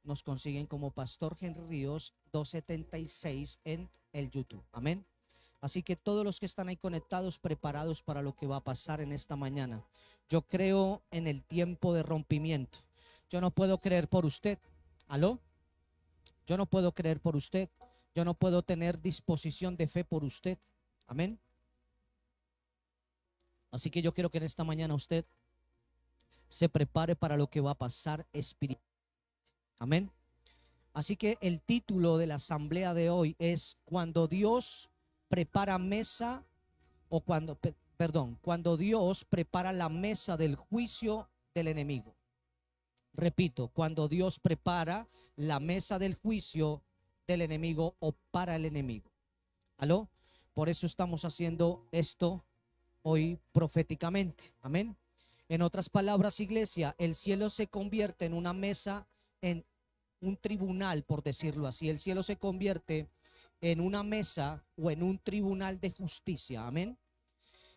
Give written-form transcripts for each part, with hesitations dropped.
nos consiguen como Pastor Henry Ríos 276 en el YouTube. Amén. Así que todos los que están ahí conectados, preparados para lo que va a pasar en esta mañana. Yo creo en el tiempo de rompimiento. Yo no puedo creer por usted. ¿Aló? Yo no puedo creer por usted. Yo no puedo tener disposición de fe por usted. Amén. Así que yo quiero que en esta mañana usted se prepare para lo que va a pasar espiritualmente. Amén. Así que el título de la asamblea de hoy es cuando Dios prepara mesa o cuando Dios prepara la mesa del juicio del enemigo. Repito, cuando Dios prepara la mesa del juicio del enemigo o para el enemigo. ¿Aló? Por eso estamos haciendo esto hoy proféticamente. Amén. En otras palabras, iglesia, el cielo se convierte en una mesa, en un tribunal, por decirlo así. El cielo se convierte en una mesa o en un tribunal de justicia. Amén.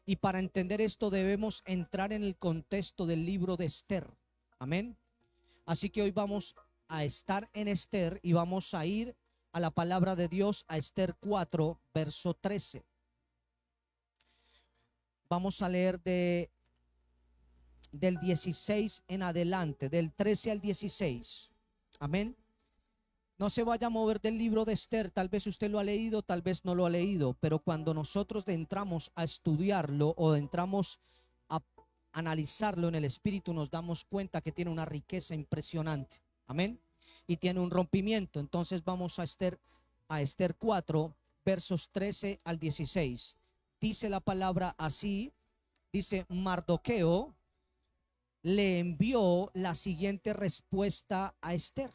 Y para entender esto debemos entrar en el contexto del libro de Esther. Amén. Así que hoy vamos a estar en Esther y vamos a ir a la palabra de Dios, a Esther 4, verso 13. Vamos a leer del 16 en adelante, del 13 al 16. Amén. No se vaya a mover del libro de Esther. Tal vez usted lo ha leído, tal vez no lo ha leído, pero cuando nosotros entramos a estudiarlo o entramos a analizarlo en el espíritu, nos damos cuenta que tiene una riqueza impresionante. Amén. Y tiene un rompimiento. Entonces vamos a Esther 4, versos 13 al 16. Dice la palabra así. Dice: Mardoqueo le envió la siguiente respuesta a Esther: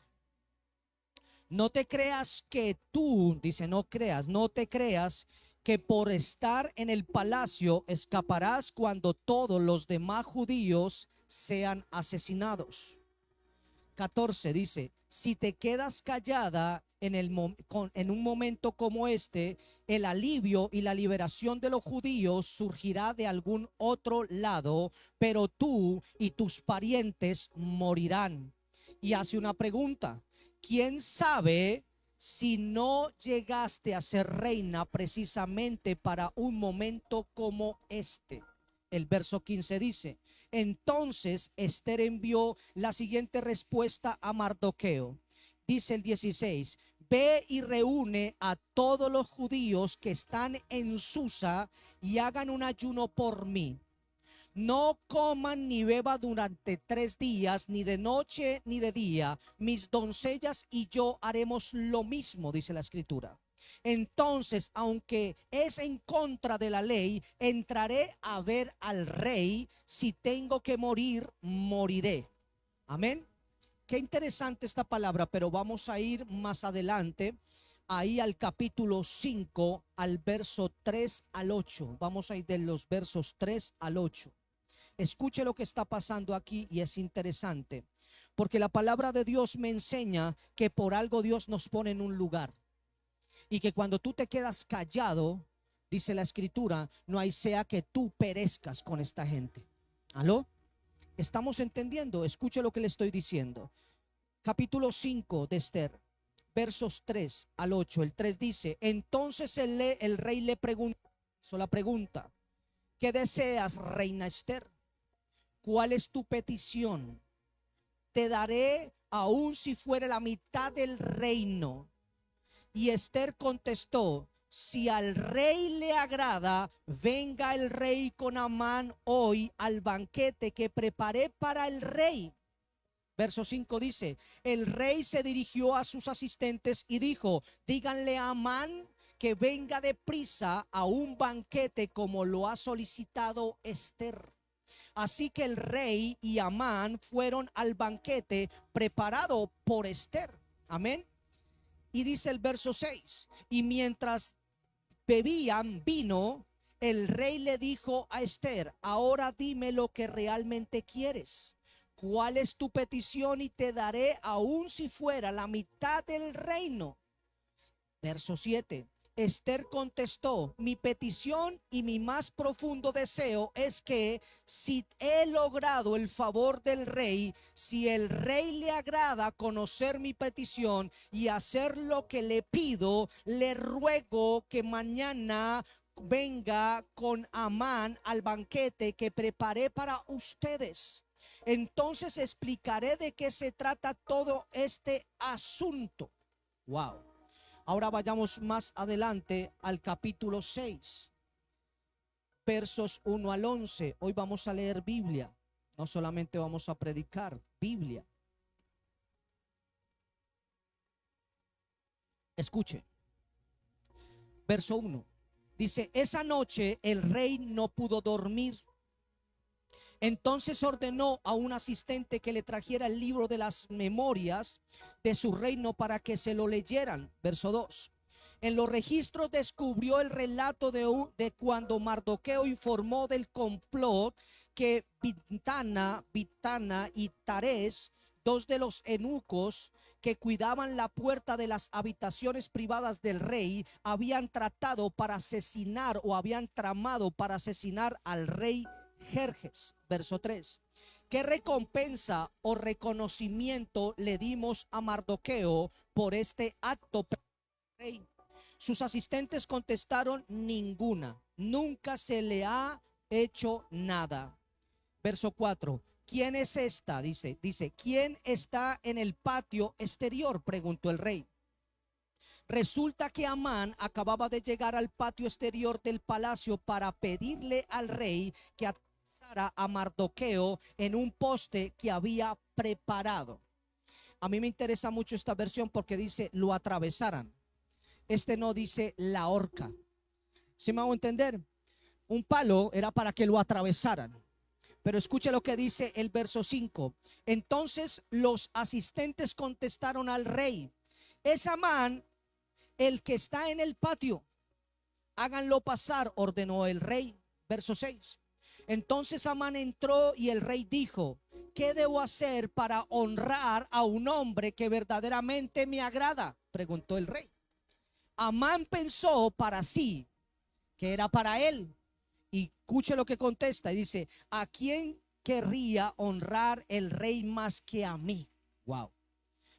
no te creas que tú, dice, no te creas que por estar en el palacio escaparás cuando todos los demás judíos sean asesinados. 14 dice: si te quedas callada en un momento como este, el alivio y la liberación de los judíos surgirá de algún otro lado, pero tú y tus parientes morirán. Y hace una pregunta: ¿quién sabe si no llegaste a ser reina precisamente para un momento como este? El verso 15 dice: entonces Esther envió la siguiente respuesta a Mardoqueo. Dice el 16: ve y reúne a todos los judíos que están en Susa y hagan un ayuno por mí. No coman ni beban durante 3 días, ni de noche ni de día. Mis doncellas y yo haremos lo mismo, dice la escritura. Entonces, aunque es en contra de la ley, entraré a ver al rey. Si tengo que morir, moriré. Amén. Qué interesante esta palabra, pero vamos a ir más adelante, ahí al capítulo 5, al verso 3 al 8. Vamos a ir de los versos 3 al 8. Escuche lo que está pasando aquí y es interesante, porque la palabra de Dios me enseña que por algo Dios nos pone en un lugar y que cuando tú te quedas callado, dice la escritura, no hay sea que tú perezcas con esta gente. ¿Aló? ¿Estamos entendiendo? Escuche lo que le estoy diciendo. Capítulo 5 de Esther, versos 3 al 8. El 3 dice: entonces el rey le hizo la pregunta: ¿qué deseas, reina Esther? ¿Cuál es tu petición? Te daré aun si fuera la mitad del reino. Y Esther contestó: si al rey le agrada, venga el rey con Amán hoy al banquete que preparé para el rey. Verso 5 dice: el rey se dirigió a sus asistentes y dijo: díganle a Amán que venga deprisa a un banquete como lo ha solicitado Esther. Así que el rey y Amán fueron al banquete preparado por Esther. Amén. Y dice el verso 6: y mientras bebían vino, el rey le dijo a Esther: ahora dime lo que realmente quieres. ¿Cuál es tu petición? Y te daré aun si fuera la mitad del reino. Verso 7: Esther contestó: mi petición y mi más profundo deseo es que si he logrado el favor del rey, si el rey le agrada conocer mi petición y hacer lo que le pido, le ruego que mañana venga con Amán al banquete que preparé para ustedes. Entonces explicaré de qué se trata todo este asunto. Wow. Ahora vayamos más adelante al capítulo 6, versos 1 al 11. Hoy vamos a leer Biblia, no solamente vamos a predicar Biblia. Escuche, verso 1. Dice: esa noche el rey no pudo dormir. Entonces ordenó a un asistente que le trajera el libro de las memorias de su reino para que se lo leyeran. Verso 2. En los registros descubrió el relato de cuando Mardoqueo informó del complot que Bigtana y Tarés, dos de los eunucos que cuidaban la puerta de las habitaciones privadas del rey, habían tratado para asesinar o habían tramado para asesinar al rey Jerjes. Verso 3. ¿Qué recompensa o reconocimiento le dimos a Mardoqueo por este acto, rey? Sus asistentes contestaron: ninguna, nunca se le ha hecho nada. Verso 4. ¿Quién es esta? Dice, ¿quién está en el patio exterior?, preguntó el rey. Resulta que Amán acababa de llegar al patio exterior del palacio para pedirle al rey que atravesara a Mardoqueo en un poste que había preparado. A mí me interesa mucho esta versión porque dice lo atravesaran. Este no dice la horca. ¿Sí me hago entender? Un palo era para que lo atravesaran. Pero escuche lo que dice el verso 5. Entonces los asistentes contestaron al rey: es Amán el que está en el patio. Háganlo pasar, ordenó el rey. Verso 6. Entonces Amán entró y el rey dijo: ¿qué debo hacer para honrar a un hombre que verdaderamente me agrada?, preguntó el rey. Amán pensó para sí que era para él. Y escuche lo que contesta y dice: ¿a quién querría honrar el rey más que a mí? Wow.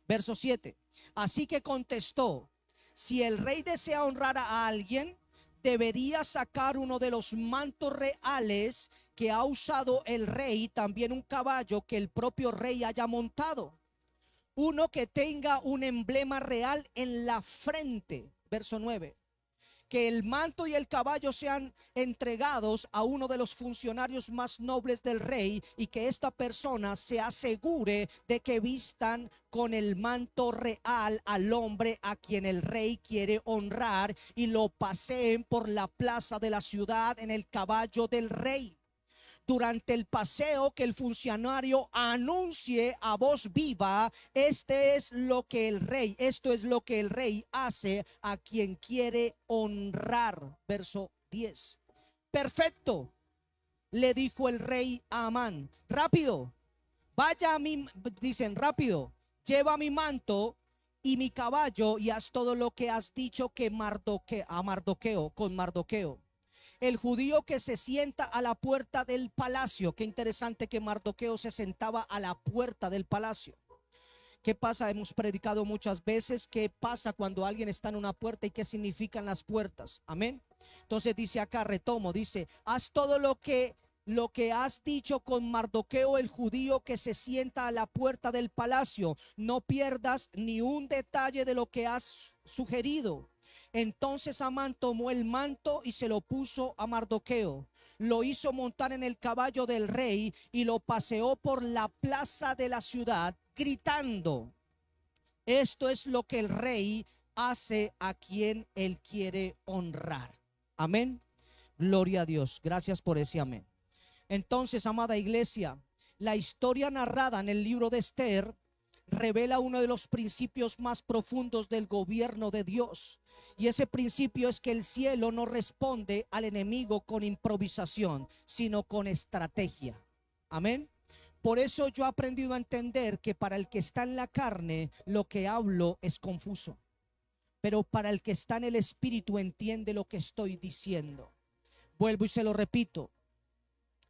Verso 7. Así que contestó: si el rey desea honrar a alguien, debería sacar uno de los mantos reales que ha usado el rey, también un caballo que el propio rey haya montado, uno que tenga un emblema real en la frente. Verso 9. Que el manto y el caballo sean entregados a uno de los funcionarios más nobles del rey, y que esta persona se asegure de que vistan con el manto real al hombre a quien el rey quiere honrar, y lo paseen por la plaza de la ciudad en el caballo del rey. Durante el paseo, que el funcionario anuncie a voz viva: esto es lo que el rey hace a quien quiere honrar. Verso 10. Perfecto, le dijo el rey a Amán. Rápido, vaya a mí, dicen, rápido, lleva mi manto y mi caballo y haz todo lo que has dicho que con Mardoqueo, el judío que se sienta a la puerta del palacio. Qué interesante que Mardoqueo se sentaba a la puerta del palacio. ¿Qué pasa? Hemos predicado muchas veces qué pasa cuando alguien está en una puerta y qué significan las puertas. Amén. Entonces dice acá, retomo, dice: haz todo lo que has dicho con Mardoqueo, el judío que se sienta a la puerta del palacio. No pierdas ni un detalle de lo que has sugerido. Entonces Amán tomó el manto y se lo puso a Mardoqueo. Lo hizo montar en el caballo del rey y lo paseó por la plaza de la ciudad, gritando: esto es lo que el rey hace a quien él quiere honrar. Amén. Gloria a Dios. Gracias por ese amén. Entonces, amada iglesia, la historia narrada en el libro de Esther revela uno de los principios más profundos del gobierno de Dios. Y ese principio es que el cielo no responde al enemigo con improvisación, sino con estrategia. Amén. Por eso yo he aprendido a entender que para el que está en la carne, lo que hablo es confuso. pero para el que está en el espíritu entiende lo que estoy diciendo. Vuelvo y se lo repito.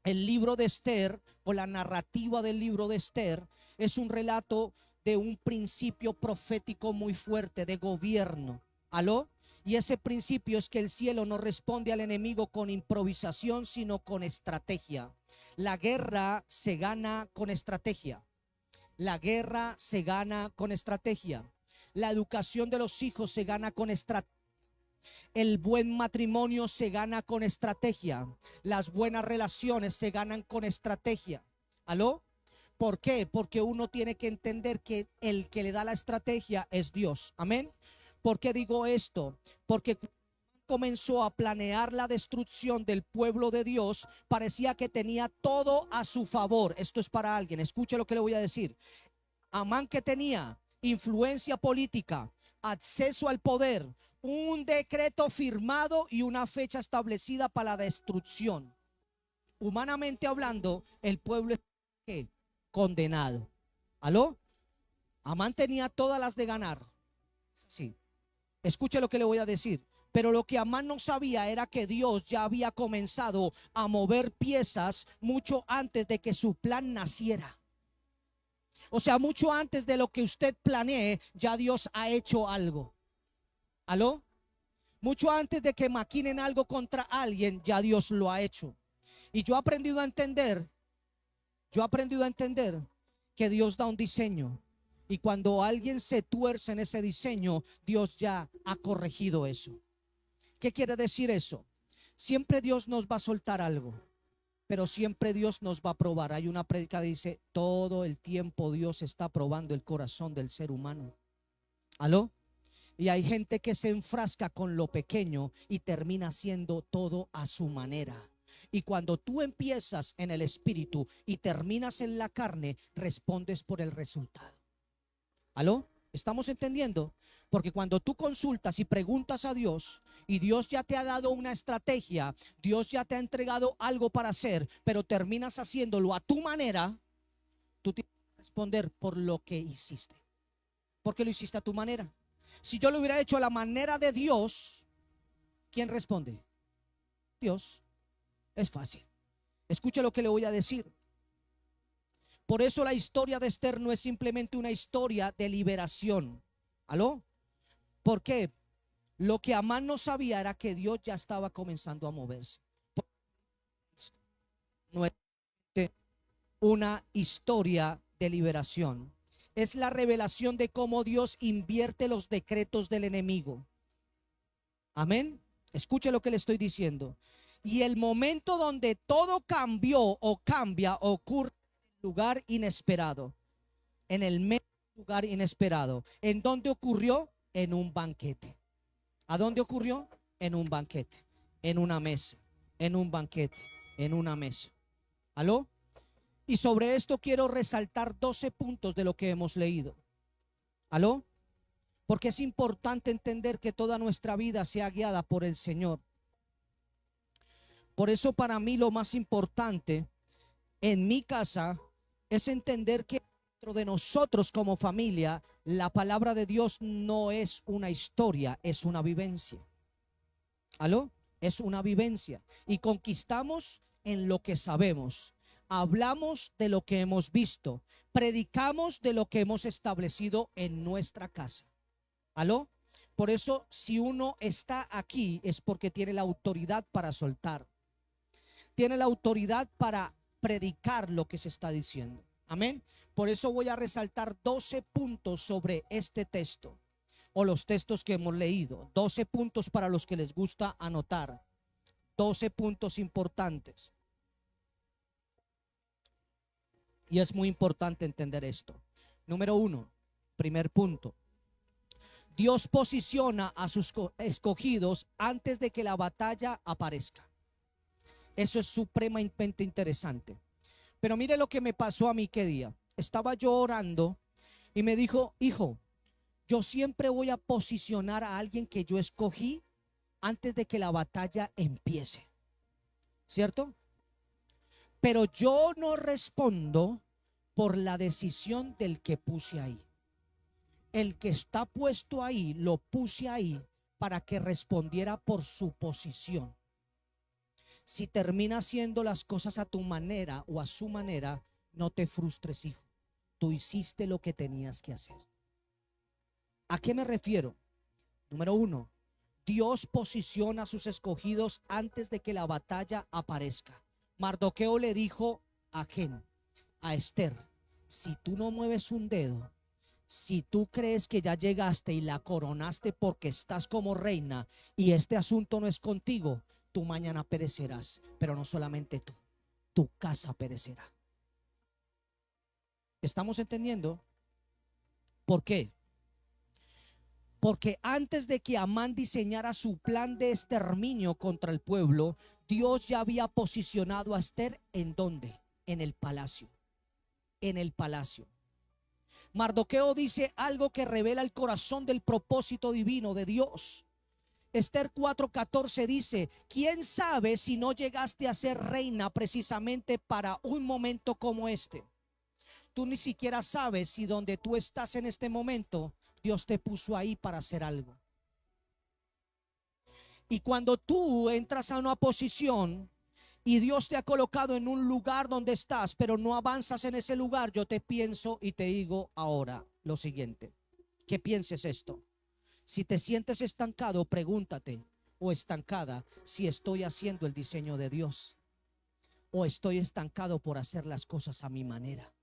El libro de Esther, o la narrativa del libro de Esther, es un relato de un principio profético muy fuerte de gobierno. ¿Aló? Y ese principio es que el cielo no responde al enemigo con improvisación, sino con estrategia. La guerra se gana con estrategia. La guerra se gana con estrategia. La educación de los hijos se gana con estrategia. El buen matrimonio se gana con estrategia. Las buenas relaciones se ganan con estrategia. ¿Aló? ¿Por qué? Porque uno tiene que entender que el que le da la estrategia es Dios. Amén. ¿Por qué digo esto? Porque comenzó a planear la destrucción del pueblo de Dios, parecía que tenía todo a su favor. Esto es para alguien. Escuche lo que le voy a decir. Amán, que tenía influencia política, acceso al poder, un decreto firmado y una fecha establecida para la destrucción. Humanamente hablando, el pueblo es condenado. ¿Aló? Amán tenía todas las de ganar. Sí. Escuche lo que le voy a decir. Pero lo que Amán no sabía era que Dios ya había comenzado a mover piezas mucho antes de que su plan naciera. O sea, mucho antes de lo que usted planee, ya Dios ha hecho algo. ¿Aló? Mucho antes de que maquinen algo contra alguien, ya Dios lo ha hecho. Y yo he aprendido a entender, que Dios da un diseño. Y cuando alguien se tuerce en ese diseño, Dios ya ha corregido eso. ¿Qué quiere decir eso? Siempre Dios nos va a soltar algo, pero siempre Dios nos va a probar. Hay una prédica que dice: todo el tiempo Dios está probando el corazón del ser humano. ¿Aló? Y hay gente que se enfrasca con lo pequeño y termina haciendo todo a su manera. Y cuando tú empiezas en el espíritu y terminas en la carne, respondes por el resultado. ¿Aló? ¿Estamos entendiendo? Porque cuando tú consultas y preguntas a Dios, y Dios ya te ha dado una estrategia, Dios ya te ha entregado algo para hacer, pero terminas haciéndolo a tu manera, tú tienes que responder por lo que hiciste. Porque lo hiciste a tu manera. Si yo lo hubiera hecho a la manera de Dios, ¿quién responde? Dios. Es fácil. Escuche lo que le voy a decir. Por eso la historia de Esther no es simplemente una historia de liberación. ¿Aló? ¿Por qué? Lo que Amán no sabía era que Dios ya estaba comenzando a moverse. No es una historia de liberación. Es la revelación de cómo Dios invierte los decretos del enemigo. Amén. Escuche lo que le estoy diciendo. Y el momento donde todo cambió o cambia ocurre en un lugar inesperado. En el medio lugar inesperado. ¿En dónde ocurrió? En un banquete. ¿A dónde ocurrió? En un banquete. En una mesa. En un banquete. En una mesa. ¿Aló? Y sobre esto quiero resaltar 12 puntos de lo que hemos leído. ¿Aló? Porque es importante entender que toda nuestra vida sea guiada por el Señor. Por eso para mí lo más importante en mi casa es entender que dentro de nosotros como familia, la palabra de Dios no es una historia, es una vivencia. ¿Aló? Es una vivencia. Y conquistamos en lo que sabemos. Hablamos de lo que hemos visto. Predicamos de lo que hemos establecido en nuestra casa. ¿Aló? Por eso, si uno está aquí es porque tiene la autoridad para soltar. Tiene la autoridad para predicar lo que se está diciendo. Amén. Por eso voy a resaltar 12 puntos sobre este texto, o los textos que hemos leído. 12 puntos para los que les gusta anotar. 12 puntos importantes. Y es muy importante entender esto. Número 1, primer punto. Dios posiciona a sus escogidos antes de que la batalla aparezca. Eso es supremamente interesante. Pero mire lo que me pasó a mí qué día. Estaba yo orando y me dijo: hijo, yo siempre voy a posicionar a alguien que yo escogí antes de que la batalla empiece. ¿Cierto? Pero yo no respondo por la decisión del que puse ahí. El que está puesto ahí, lo puse ahí para que respondiera por su posición. Si termina haciendo las cosas a tu manera o a su manera, no te frustres, hijo. Tú hiciste lo que tenías que hacer. ¿A qué me refiero? Número uno, Dios posiciona a sus escogidos antes de que la batalla aparezca. Mardoqueo le dijo a Esther, si tú no mueves un dedo, si tú crees que ya llegaste y la coronaste porque estás como reina y este asunto no es contigo, tú mañana perecerás. Pero no solamente tú, tu casa perecerá. ¿Estamos entendiendo? ¿Por qué? Porque antes de que Amán diseñara su plan de exterminio contra el pueblo, Dios ya había posicionado a Esther ¿en dónde? En el palacio. En el palacio. Mardoqueo dice algo que revela el corazón del propósito divino de Dios. Esther 4:14 dice, ¿quién sabe si no llegaste a ser reina precisamente para un momento como este? Tú ni siquiera sabes si donde tú estás en este momento, Dios te puso ahí para hacer algo. Y cuando tú entras a una posición y Dios te ha colocado en un lugar donde estás, pero no avanzas en ese lugar, yo te pienso y te digo ahora lo siguiente, que pienses esto. Si te sientes estancado, pregúntate o estancada si estoy haciendo el diseño de Dios o estoy estancado por hacer las cosas a mi manera.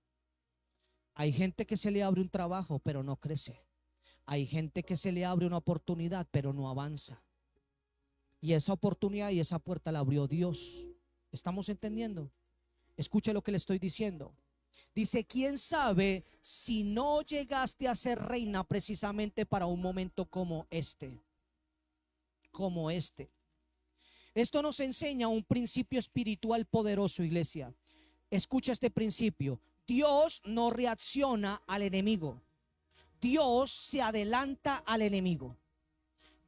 Hay gente que se le abre un trabajo pero no crece. Hay gente que se le abre una oportunidad pero no avanza. Y esa oportunidad y esa puerta la abrió Dios. ¿Estamos entendiendo? Escuche lo que le estoy diciendo. Dice, ¿quién sabe si no llegaste a ser reina precisamente para un momento como este? Como este. Esto nos enseña un principio espiritual poderoso, iglesia. Escucha este principio. Dios no reacciona al enemigo. Dios se adelanta al enemigo.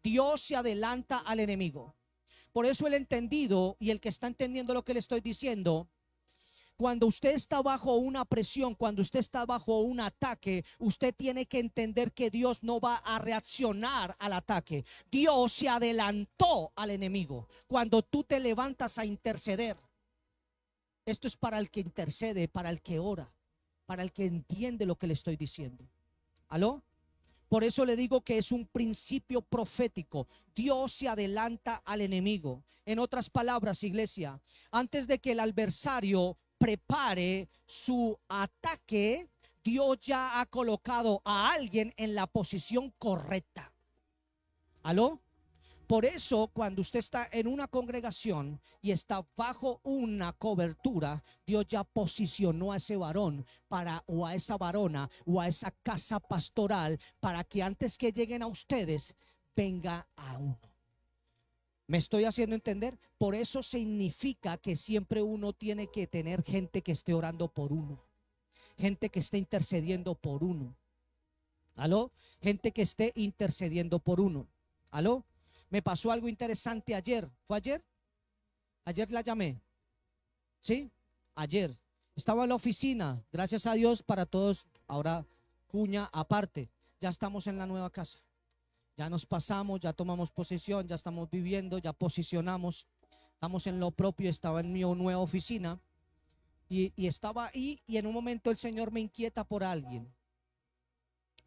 Dios se adelanta al enemigo. Por eso el entendido y el que está entendiendo lo que le estoy diciendo, cuando usted está bajo una presión, cuando usted está bajo un ataque, usted tiene que entender que Dios no va a reaccionar al ataque. Dios se adelantó al enemigo. Cuando tú te levantas a interceder, esto es para el que intercede, para el que ora, para el que entiende lo que le estoy diciendo. ¿Aló? Por eso le digo que es un principio profético. Dios se adelanta al enemigo. En otras palabras, iglesia, antes de que el adversario prepare su ataque, Dios ya ha colocado a alguien en la posición correcta. ¿Aló? Por eso, cuando usted está en una congregación y está bajo una cobertura, Dios ya posicionó a ese varón o a esa varona o a esa casa pastoral para que antes que lleguen a ustedes, venga a uno. ¿Me estoy haciendo entender? Por eso significa que siempre uno tiene que tener gente que esté orando por uno, gente que esté intercediendo por uno. ¿Aló? Gente que esté intercediendo por uno. ¿Aló? Me pasó algo interesante ayer. ¿Fue ayer? Ayer la llamé. ¿Sí? Ayer. Estaba en la oficina. Gracias a Dios para todos. Ahora cuña aparte. Ya estamos en la nueva casa. Ya nos pasamos, ya tomamos posesión, ya estamos viviendo, ya posicionamos. Estamos en lo propio. Estaba en mi nueva oficina. Y estaba ahí y en un momento el Señor me inquieta por alguien.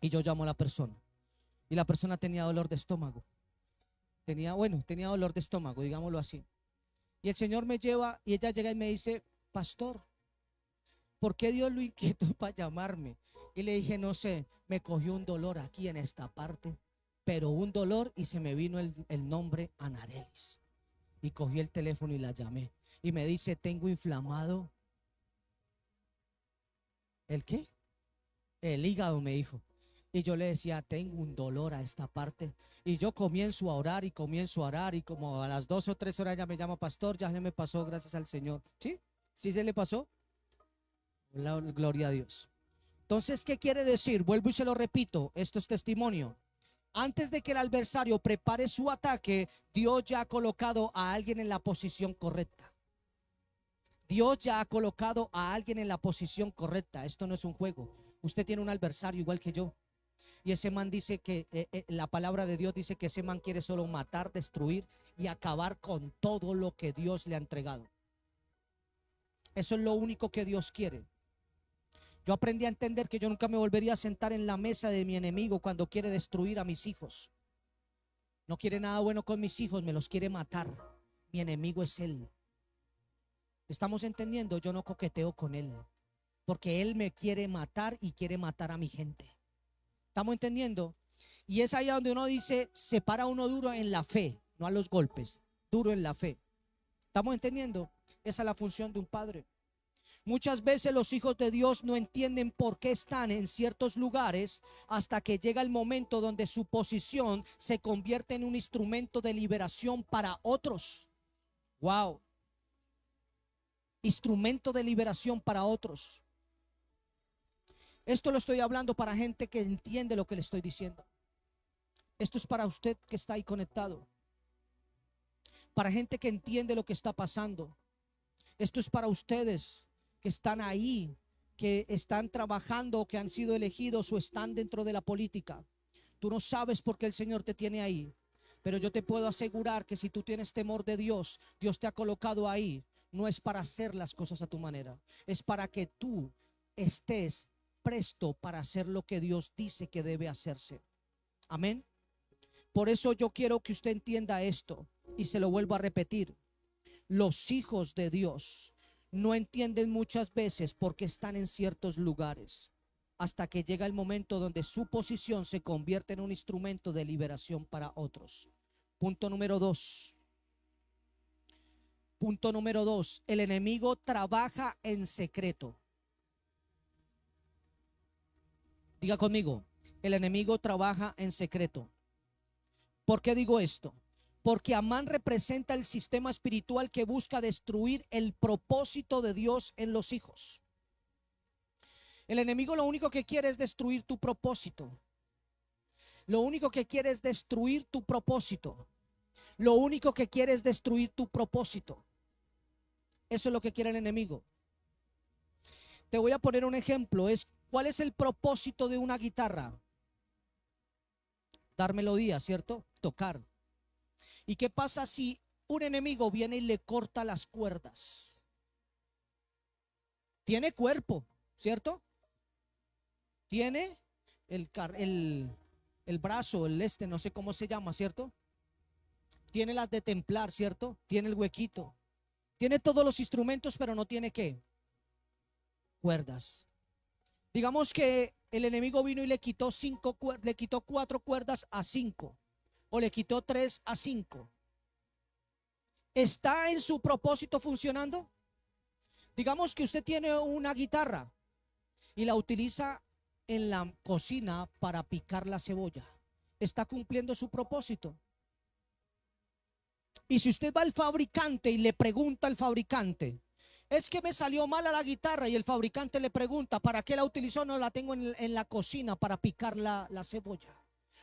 Y yo llamo a la persona. Y la persona tenía dolor de estómago. Tenía dolor de estómago, digámoslo así. Y el Señor me lleva y ella llega y me dice, pastor, ¿por qué Dios lo inquietó para llamarme? Y le dije, no sé, me cogió un dolor aquí en esta parte, pero un dolor y se me vino el nombre Anarelis. Y cogí el teléfono y la llamé. Y me dice, tengo inflamado. ¿El qué? El hígado, me dijo. Y yo le decía, tengo un dolor a esta parte. Y yo comienzo a orar y comienzo a orar. Y como a las 2 o 3 horas ya me llama, pastor, ya se me pasó, gracias al Señor. ¿Sí? ¿Sí se le pasó? Gloria a Dios. Entonces, ¿qué quiere decir? Vuelvo y se lo repito, esto es testimonio. Antes de que el adversario prepare su ataque, Dios ya ha colocado a alguien en la posición correcta. Dios ya ha colocado a alguien en la posición correcta. Esto no es un juego. Usted tiene un adversario igual que yo. Y ese man dice que la palabra de Dios dice que ese man quiere solo matar, destruir y acabar con todo lo que Dios le ha entregado. Eso es lo único que Dios quiere. Yo aprendí a entender que yo nunca me volvería a sentar en la mesa de mi enemigo cuando quiere destruir a mis hijos. No quiere nada bueno con mis hijos, me los quiere matar. Mi enemigo es él. ¿Estamos entendiendo? Yo no coqueteo con él, porque él me quiere matar y quiere matar a mi gente. ¿Estamos entendiendo? Y es ahí donde uno dice, se para uno duro en la fe, no a los golpes, duro en la fe. ¿Estamos entendiendo? Esa es la función de un padre. Muchas veces los hijos de Dios no entienden por qué están en ciertos lugares hasta que llega el momento donde su posición se convierte en un instrumento de liberación para otros. Wow. Instrumento de liberación para otros. Esto lo estoy hablando para gente que entiende lo que le estoy diciendo. Esto es para usted que está ahí conectado. Para gente que entiende lo que está pasando. Esto es para ustedes que están ahí, que están trabajando, que han sido elegidos o están dentro de la política. Tú no sabes por qué el Señor te tiene ahí, pero yo te puedo asegurar que si tú tienes temor de Dios, Dios te ha colocado ahí. No es para hacer las cosas a tu manera, es para que tú estés presto para hacer lo que Dios dice que debe hacerse. Amén. Por eso yo quiero que usted entienda esto y se lo vuelvo a repetir. Los hijos de Dios no entienden muchas veces por qué están en ciertos lugares hasta que llega el momento donde su posición se convierte en un instrumento de liberación para otros. Punto número 2. Punto número 2. El enemigo trabaja en secreto. Diga conmigo, el enemigo trabaja en secreto. ¿Por qué digo esto? Porque Amán representa el sistema espiritual que busca destruir el propósito de Dios en los hijos. El enemigo lo único que quiere es destruir tu propósito. Lo único que quiere es destruir tu propósito. Lo único que quiere es destruir tu propósito. Eso es lo que quiere el enemigo. Te voy a poner un ejemplo. ¿Cuál es el propósito de una guitarra? Dar melodía, ¿cierto? Tocar. ¿Y qué pasa si un enemigo viene y le corta las cuerdas? Tiene cuerpo, ¿cierto? Tiene el brazo, no sé cómo se llama, ¿cierto? Tiene las de templar, ¿cierto? Tiene el huequito. Tiene todos los instrumentos, pero no tiene ¿qué? Cuerdas. Digamos que el enemigo vino y le quitó 4 cuerdas a 5, o le quitó 3 a 5. ¿Está en su propósito funcionando? Digamos que usted tiene una guitarra y la utiliza en la cocina para picar la cebolla. ¿Está cumpliendo su propósito? Y si usted va al fabricante y le pregunta al fabricante, es que me salió mala la guitarra, y el fabricante le pregunta, ¿para qué la utilizó? No, la tengo en la cocina para picar la cebolla.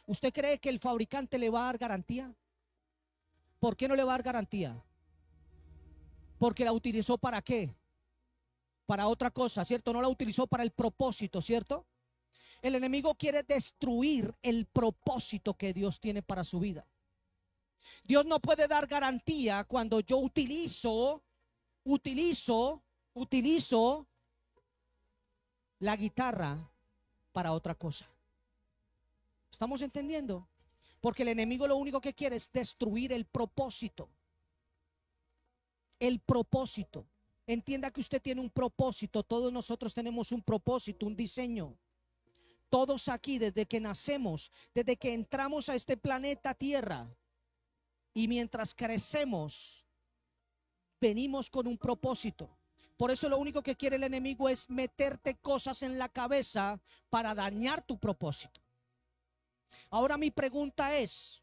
¿Usted cree que el fabricante le va a dar garantía? ¿Por qué no le va a dar garantía? Porque la utilizó ¿para qué? Para otra cosa, ¿cierto? No la utilizó para el propósito, ¿cierto? El enemigo quiere destruir el propósito que Dios tiene para su vida. Dios no puede dar garantía cuando yo utilizo la guitarra para otra cosa. ¿Estamos entendiendo? Porque el enemigo lo único que quiere es destruir el propósito. El propósito. Entienda que usted tiene un propósito. Todos nosotros tenemos un propósito, un diseño. Todos aquí, desde que nacemos, desde que entramos a este planeta Tierra, y mientras crecemos, venimos con un propósito. Por eso lo único que quiere el enemigo es meterte cosas en la cabeza para dañar tu propósito. Ahora mi pregunta es,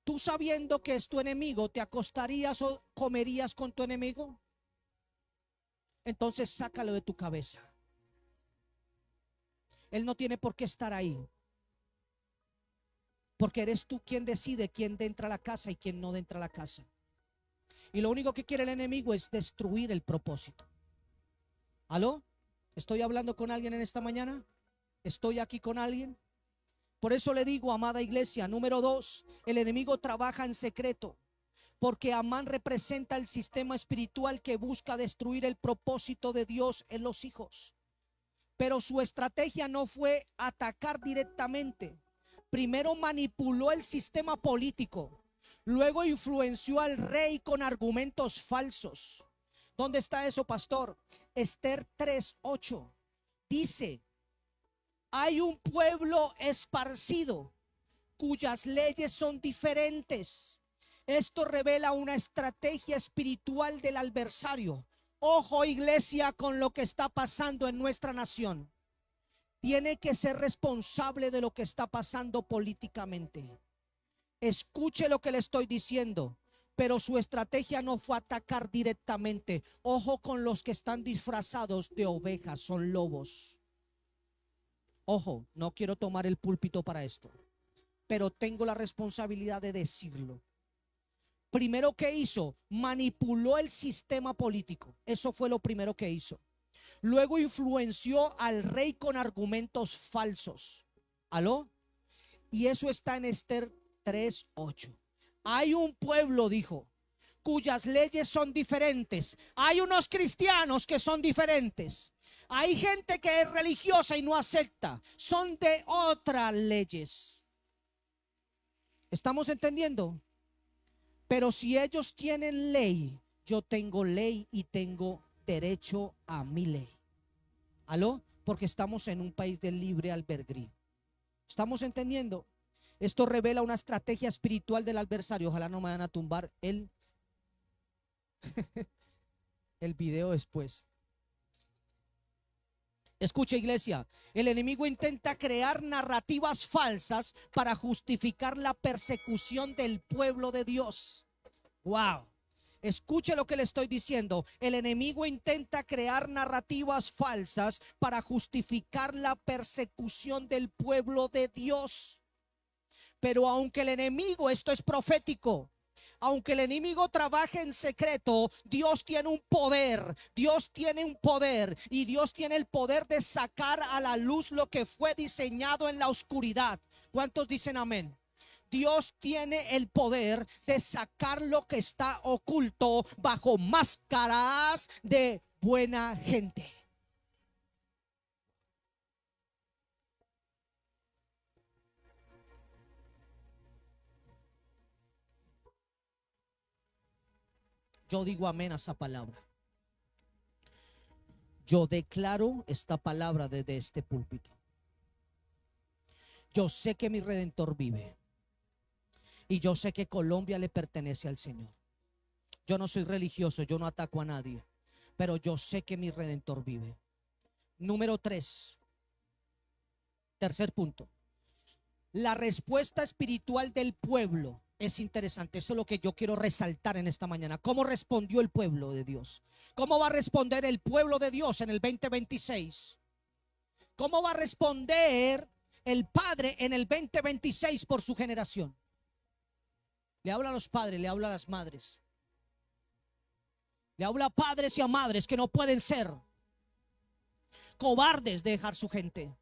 ¿tú sabiendo que es tu enemigo, te acostarías o comerías con tu enemigo? Entonces sácalo de tu cabeza. Él no tiene por qué estar ahí. Porque eres tú quien decide quién entra a la casa y quién no entra a la casa. Y lo único que quiere el enemigo es destruir el propósito. ¿Aló? ¿Estoy hablando con alguien en esta mañana? ¿Estoy aquí con alguien? Por eso le digo, amada iglesia, número 2, el enemigo trabaja en secreto, porque Amán representa el sistema espiritual que busca destruir el propósito de Dios en los hijos. Pero su estrategia no fue atacar directamente. Primero manipuló el sistema político, luego influenció al rey con argumentos falsos. ¿Dónde está eso, pastor? Esther 3:8 dice: hay un pueblo esparcido cuyas leyes son diferentes. Esto revela una estrategia espiritual del adversario. Ojo, iglesia, con lo que está pasando en nuestra nación. Tiene que ser responsable de lo que está pasando políticamente. Escuche lo que le estoy diciendo. Pero su estrategia no fue atacar directamente. Ojo con los que están disfrazados de ovejas, son lobos. Ojo, no quiero tomar el púlpito para esto, pero tengo la responsabilidad de decirlo. Primero que hizo, manipuló el sistema político. Eso fue lo primero que hizo. Luego influenció al rey con argumentos falsos. ¿Aló? Y eso está en Esther 3:8. Hay un pueblo, dijo, cuyas leyes son diferentes. Hay unos cristianos que son diferentes. Hay gente que es religiosa y no acepta. Son de otras leyes. ¿Estamos entendiendo? Pero si ellos tienen ley, yo tengo ley y tengo derecho a mi ley. ¿Aló? Porque estamos en un país de libre albedrío. ¿Estamos entendiendo? Esto revela una estrategia espiritual del adversario. Ojalá no me vayan a tumbar el video después. Escucha, iglesia, el enemigo intenta crear narrativas falsas para justificar la persecución del pueblo de Dios. Wow. Escuche lo que le estoy diciendo. El enemigo intenta crear narrativas falsas para justificar la persecución del pueblo de Dios. Pero aunque el enemigo, esto es profético, aunque el enemigo trabaje en secreto, Dios tiene un poder. Dios tiene un poder y Dios tiene el poder de sacar a la luz lo que fue diseñado en la oscuridad. ¿Cuántos dicen amén? Dios tiene el poder de sacar lo que está oculto bajo máscaras de buena gente. Yo digo amén a esa palabra. Yo declaro esta palabra desde este púlpito. Yo sé que mi Redentor vive. Y yo sé que Colombia le pertenece al Señor. Yo no soy religioso, yo no ataco a nadie, pero yo sé que mi Redentor vive. Número 3. Tercer punto. La respuesta espiritual del pueblo es interesante. Eso es lo que yo quiero resaltar en esta mañana. ¿Cómo respondió el pueblo de Dios? ¿Cómo va a responder el pueblo de Dios en el 2026? ¿Cómo va a responder el Padre en el 2026 por su generación? Le habla a los padres, le habla a las madres. Le habla a padres y a madres que no pueden ser cobardes de dejar su gente.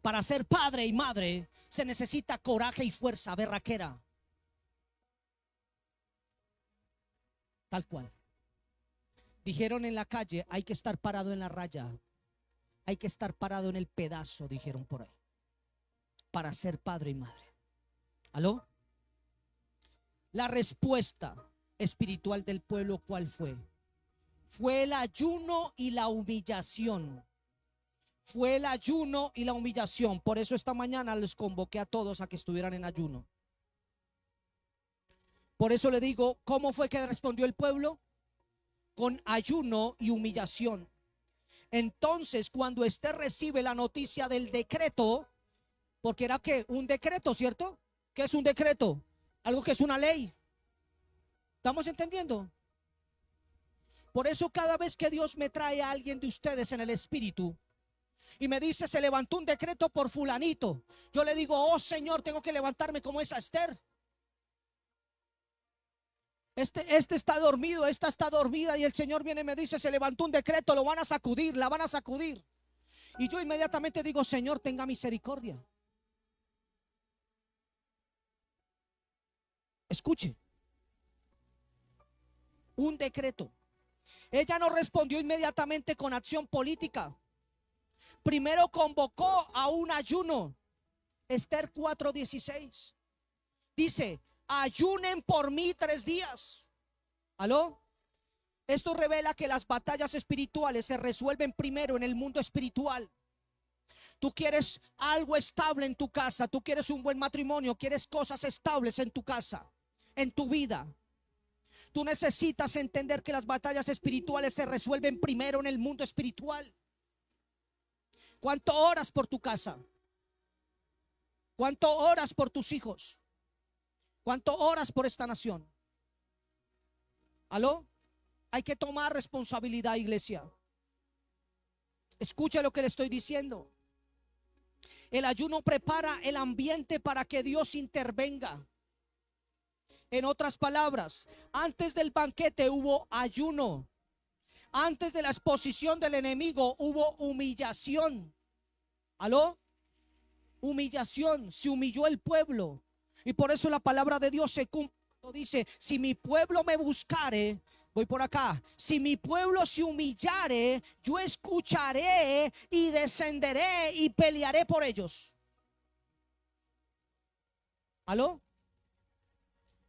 Para ser padre y madre se necesita coraje y fuerza, berraquera. Tal cual. Dijeron en la calle, hay que estar parado en la raya. Hay que estar parado en el pedazo, dijeron por ahí. Para ser padre y madre. ¿Aló? La respuesta espiritual del pueblo, ¿cuál fue? Fue el ayuno y la humillación. Fue el ayuno y la humillación. Por eso esta mañana les convoqué a todos a que estuvieran en ayuno. Por eso le digo, ¿cómo fue que respondió el pueblo? Con ayuno y humillación. Entonces, cuando Esther recibe la noticia del decreto, porque era que un decreto, ¿cierto? ¿Qué es un decreto? Algo que es una ley. ¿Estamos entendiendo? Por eso cada vez que Dios me trae a alguien de ustedes en el espíritu y me dice, se levantó un decreto por fulanito, yo le digo, oh Señor, tengo que levantarme como esa Esther. Este está dormido, esta está dormida, y el Señor viene y me dice, se levantó un decreto, lo van a sacudir, la van a sacudir. Y yo inmediatamente digo, Señor, tenga misericordia. Escuche, un decreto. Ella no respondió inmediatamente con acción política. Primero convocó a un ayuno. Esther 4:16 dice: ayunen por mí 3 días. ¿Aló? Esto revela que las batallas espirituales se resuelven primero en el mundo espiritual. Tú quieres algo estable en tu casa, tú quieres un buen matrimonio, quieres cosas estables en tu casa, en tu vida. Tú necesitas entender que las batallas espirituales se resuelven primero en el mundo espiritual. ¿Cuánto oras por tu casa? ¿Cuánto oras por tus hijos? ¿Cuánto oras por esta nación? ¿Aló? Hay que tomar responsabilidad, iglesia. Escucha lo que le estoy diciendo. El ayuno prepara el ambiente para que Dios intervenga. En otras palabras, antes del banquete hubo ayuno. Antes de la exposición del enemigo hubo humillación. ¿Aló? Humillación. Se humilló el pueblo. Y por eso la palabra de Dios se cumple. Dice: si mi pueblo me buscare, voy por acá, si mi pueblo se humillare, yo escucharé y descenderé y pelearé por ellos. ¿Aló?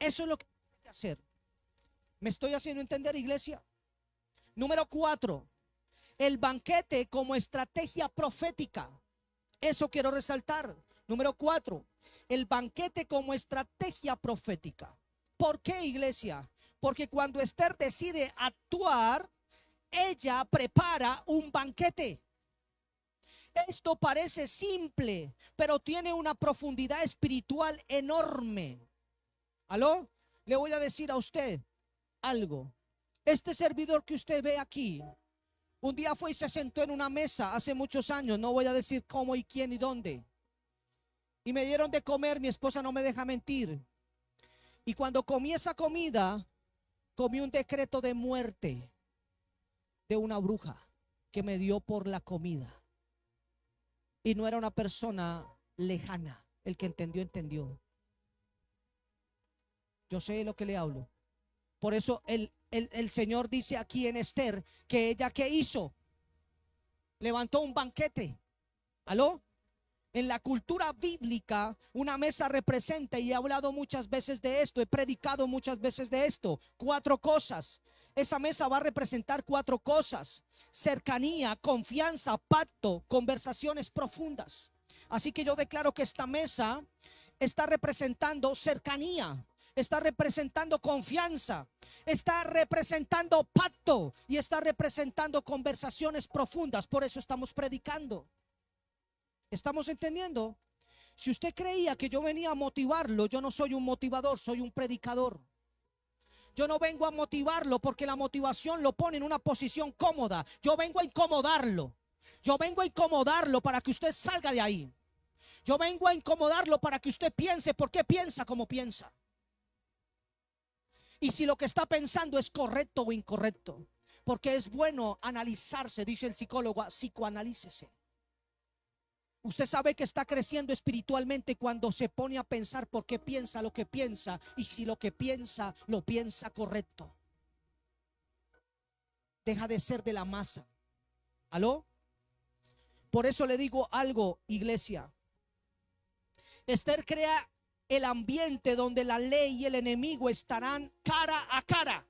Eso es lo que hay que hacer. ¿Me estoy haciendo entender, iglesia? Número 4, el banquete como estrategia profética. Eso quiero resaltar. Número 4, el banquete como estrategia profética. ¿Por qué, iglesia? Porque cuando Esther decide actuar, ella prepara un banquete. Esto parece simple, pero tiene una profundidad espiritual enorme. ¿Aló? Le voy a decir a usted algo. Este servidor que usted ve aquí, un día fue y se sentó en una mesa hace muchos años. No voy a decir cómo y quién y dónde. Y me dieron de comer, mi esposa no me deja mentir. Y cuando comí esa comida, comí un decreto de muerte de una bruja que me dio por la comida. Y no era una persona lejana. El que entendió, entendió. Yo sé de lo que le hablo. Por eso el Señor dice aquí en Esther que ella, ¿qué hizo? Levantó un banquete. ¿Aló? En la cultura bíblica, una mesa representa, y he hablado muchas veces de esto, he predicado muchas veces de esto, 4 cosas. Esa mesa va a representar 4 cosas: cercanía, confianza, pacto, conversaciones profundas. Así que yo declaro que esta mesa está representando cercanía, está representando confianza, está representando pacto y está representando conversaciones profundas. Por eso estamos predicando. ¿Estamos entendiendo? Si usted creía que yo venía a motivarlo, yo no soy un motivador, soy un predicador. Yo no vengo a motivarlo porque la motivación lo pone en una posición cómoda. Yo vengo a incomodarlo. Yo vengo a incomodarlo para que usted salga de ahí. Yo vengo a incomodarlo para que usted piense por qué piensa como piensa. Y si lo que está pensando es correcto o incorrecto. Porque es bueno analizarse, dice el psicólogo, psicoanalícese. Usted sabe que está creciendo espiritualmente cuando se pone a pensar por qué piensa lo que piensa y si lo que piensa lo piensa correcto. Deja de ser de la masa. ¿Aló? Por eso le digo algo, iglesia. Esther crea el ambiente donde la ley y el enemigo estarán cara a cara.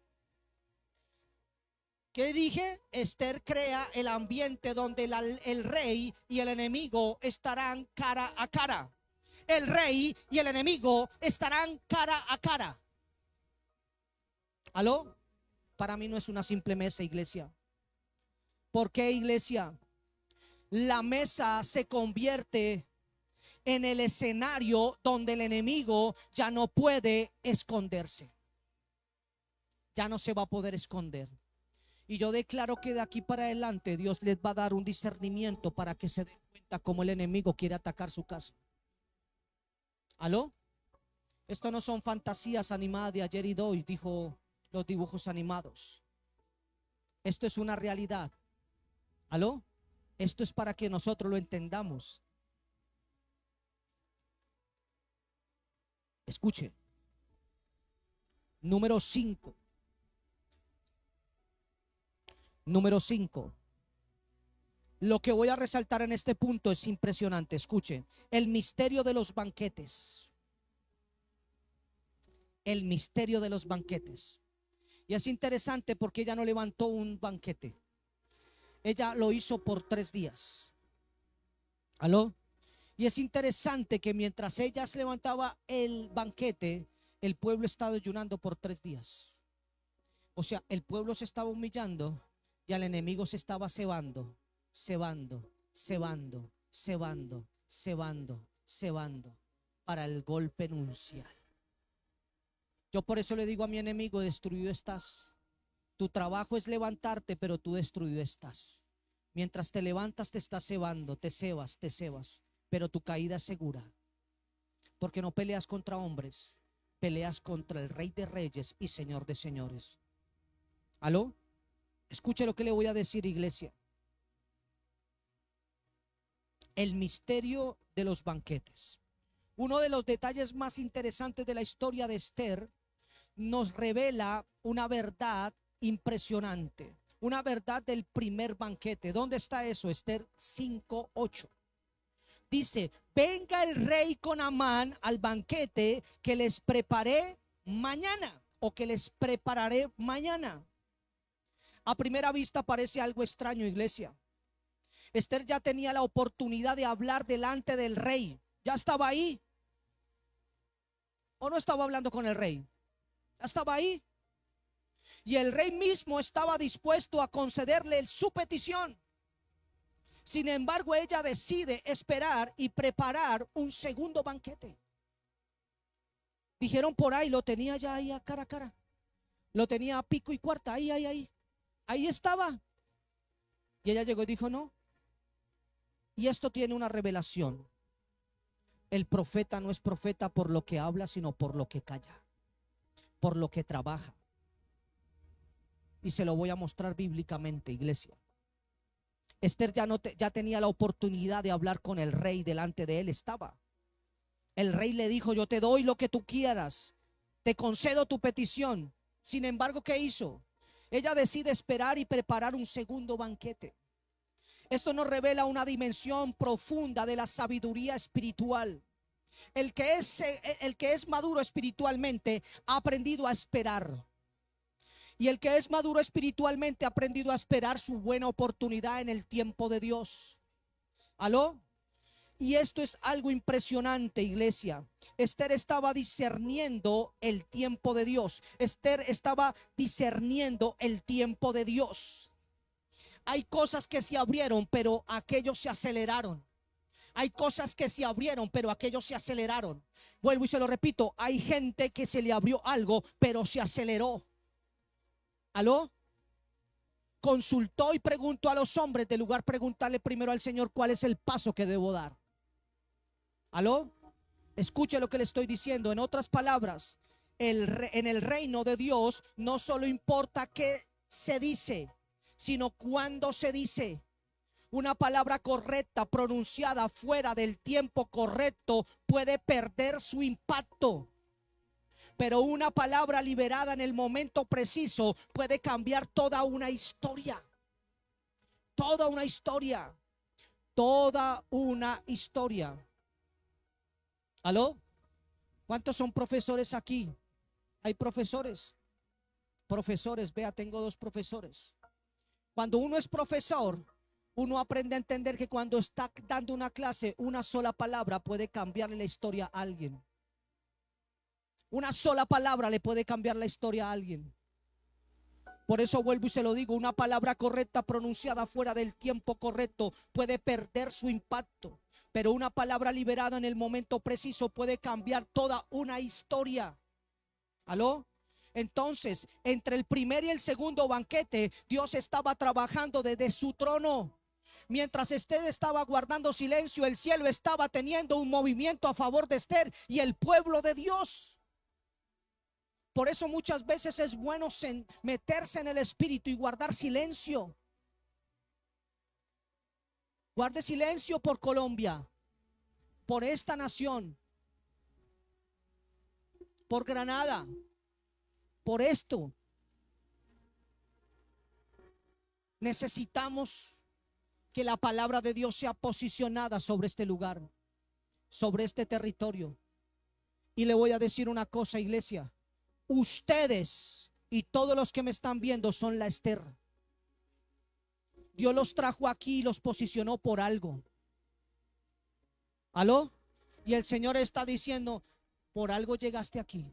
¿Qué dije? Esther crea el ambiente donde el rey y el enemigo estarán cara a cara. El rey y el enemigo estarán cara a cara. ¿Aló? Para mí no es una simple mesa, iglesia. ¿Por qué, iglesia? La mesa se convierte en el escenario donde el enemigo ya no puede esconderse. Ya no se va a poder esconder. Y yo declaro que de aquí para adelante Dios les va a dar un discernimiento para que se den cuenta cómo el enemigo quiere atacar su casa. ¿Aló? Esto no son fantasías animadas de ayer y de hoy, dijo los dibujos animados. Esto es una realidad. ¿Aló? Esto es para que nosotros lo entendamos. Escuche. Número 5. Número 5. Lo que voy a resaltar en este punto es impresionante. Escuche, el misterio de los banquetes. El misterio de los banquetes. Y es interesante porque ella no levantó un banquete. Ella lo hizo por 3 días. ¿Aló? Y es interesante que mientras ella se levantaba el banquete, el pueblo estaba ayunando por 3 días. O sea, el pueblo se estaba humillando y al enemigo se estaba cebando, cebando, cebando, cebando, cebando, cebando para el golpe nupcial. Yo por eso le digo a mi enemigo: destruido estás. Tu trabajo es levantarte, pero tú destruido estás. Mientras te levantas te estás cebando, te cebas, pero tu caída es segura. Porque no peleas contra hombres, peleas contra el Rey de Reyes y Señor de Señores. ¿Aló? Escuche lo que le voy a decir, iglesia. El misterio de los banquetes. Uno de los detalles más interesantes de la historia de Esther nos revela una verdad impresionante, una verdad del primer banquete. ¿Dónde está eso? Esther 5:8. Dice: venga el rey con Amán al banquete que les preparé mañana, o que les prepararé mañana. A primera vista parece algo extraño, iglesia. Esther ya tenía la oportunidad de hablar delante del rey. Ya estaba ahí. ¿O no estaba hablando con el rey? Ya estaba ahí. Y el rey mismo estaba dispuesto a concederle su petición. Sin embargo, ella decide esperar y preparar un segundo banquete. Dijeron por ahí, lo tenía ya ahí a cara a cara. Lo tenía a pico y cuarta, ahí estaba. Y ella llegó y dijo: no. Y esto tiene una revelación. El profeta no es profeta por lo que habla, sino por lo que calla, por lo que trabaja. Y se lo voy a mostrar bíblicamente, iglesia. Esther ya tenía la oportunidad de hablar con el rey. Delante de él estaba. El rey le dijo: yo te doy lo que tú quieras, te concedo tu petición. Sin embargo, ¿qué hizo? Ella decide esperar y preparar un segundo banquete. Esto nos revela una dimensión profunda de la sabiduría espiritual. El que es maduro espiritualmente ha aprendido a esperar. Y el que es maduro espiritualmente ha aprendido a esperar su buena oportunidad en el tiempo de Dios. ¿Aló? Y esto es algo impresionante, iglesia. Esther estaba discerniendo el tiempo de Dios. Esther estaba discerniendo el tiempo de Dios. Hay cosas que se abrieron, pero aquellos se aceleraron. Hay cosas que se abrieron, pero aquellos se aceleraron. Vuelvo y se lo repito: hay gente que se le abrió algo, pero se aceleró. ¿Aló? Consultó y preguntó a los hombres, de lugar preguntarle primero al Señor cuál es el paso que debo dar. ¿Aló? Escuche lo que le estoy diciendo. En otras palabras, en el reino de Dios no solo importa qué se dice, sino cuándo se dice. Una palabra correcta pronunciada fuera del tiempo correcto puede perder su impacto. Pero una palabra liberada en el momento preciso puede cambiar toda una historia. Toda una historia. Toda una historia. ¿Aló? ¿Cuántos son profesores aquí? Hay profesores. Profesores, vea, tengo 2 profesores. Cuando uno es profesor, uno aprende a entender que cuando está dando una clase, una sola palabra puede cambiarle la historia a alguien. Una sola palabra le puede cambiar la historia a alguien. Por eso vuelvo y se lo digo: una palabra correcta pronunciada fuera del tiempo correcto puede perder su impacto, pero una palabra liberada en el momento preciso puede cambiar toda una historia. ¿Aló? Entonces, entre el primer y el segundo banquete, Dios estaba trabajando desde su trono. Mientras Esther estaba guardando silencio, el cielo estaba teniendo un movimiento a favor de Esther y el pueblo de Dios. Por eso muchas veces es bueno meterse en el espíritu y guardar silencio. Guarde silencio por Colombia, por esta nación, por Granada, Por esto necesitamos que la palabra de Dios sea posicionada sobre este lugar, sobre este territorio. Y le voy a decir una cosa, iglesia: ustedes y todos los que me están viendo son la Esther. Dios los trajo aquí y los posicionó por algo. ¿Aló? Y el Señor está diciendo: por algo llegaste aquí,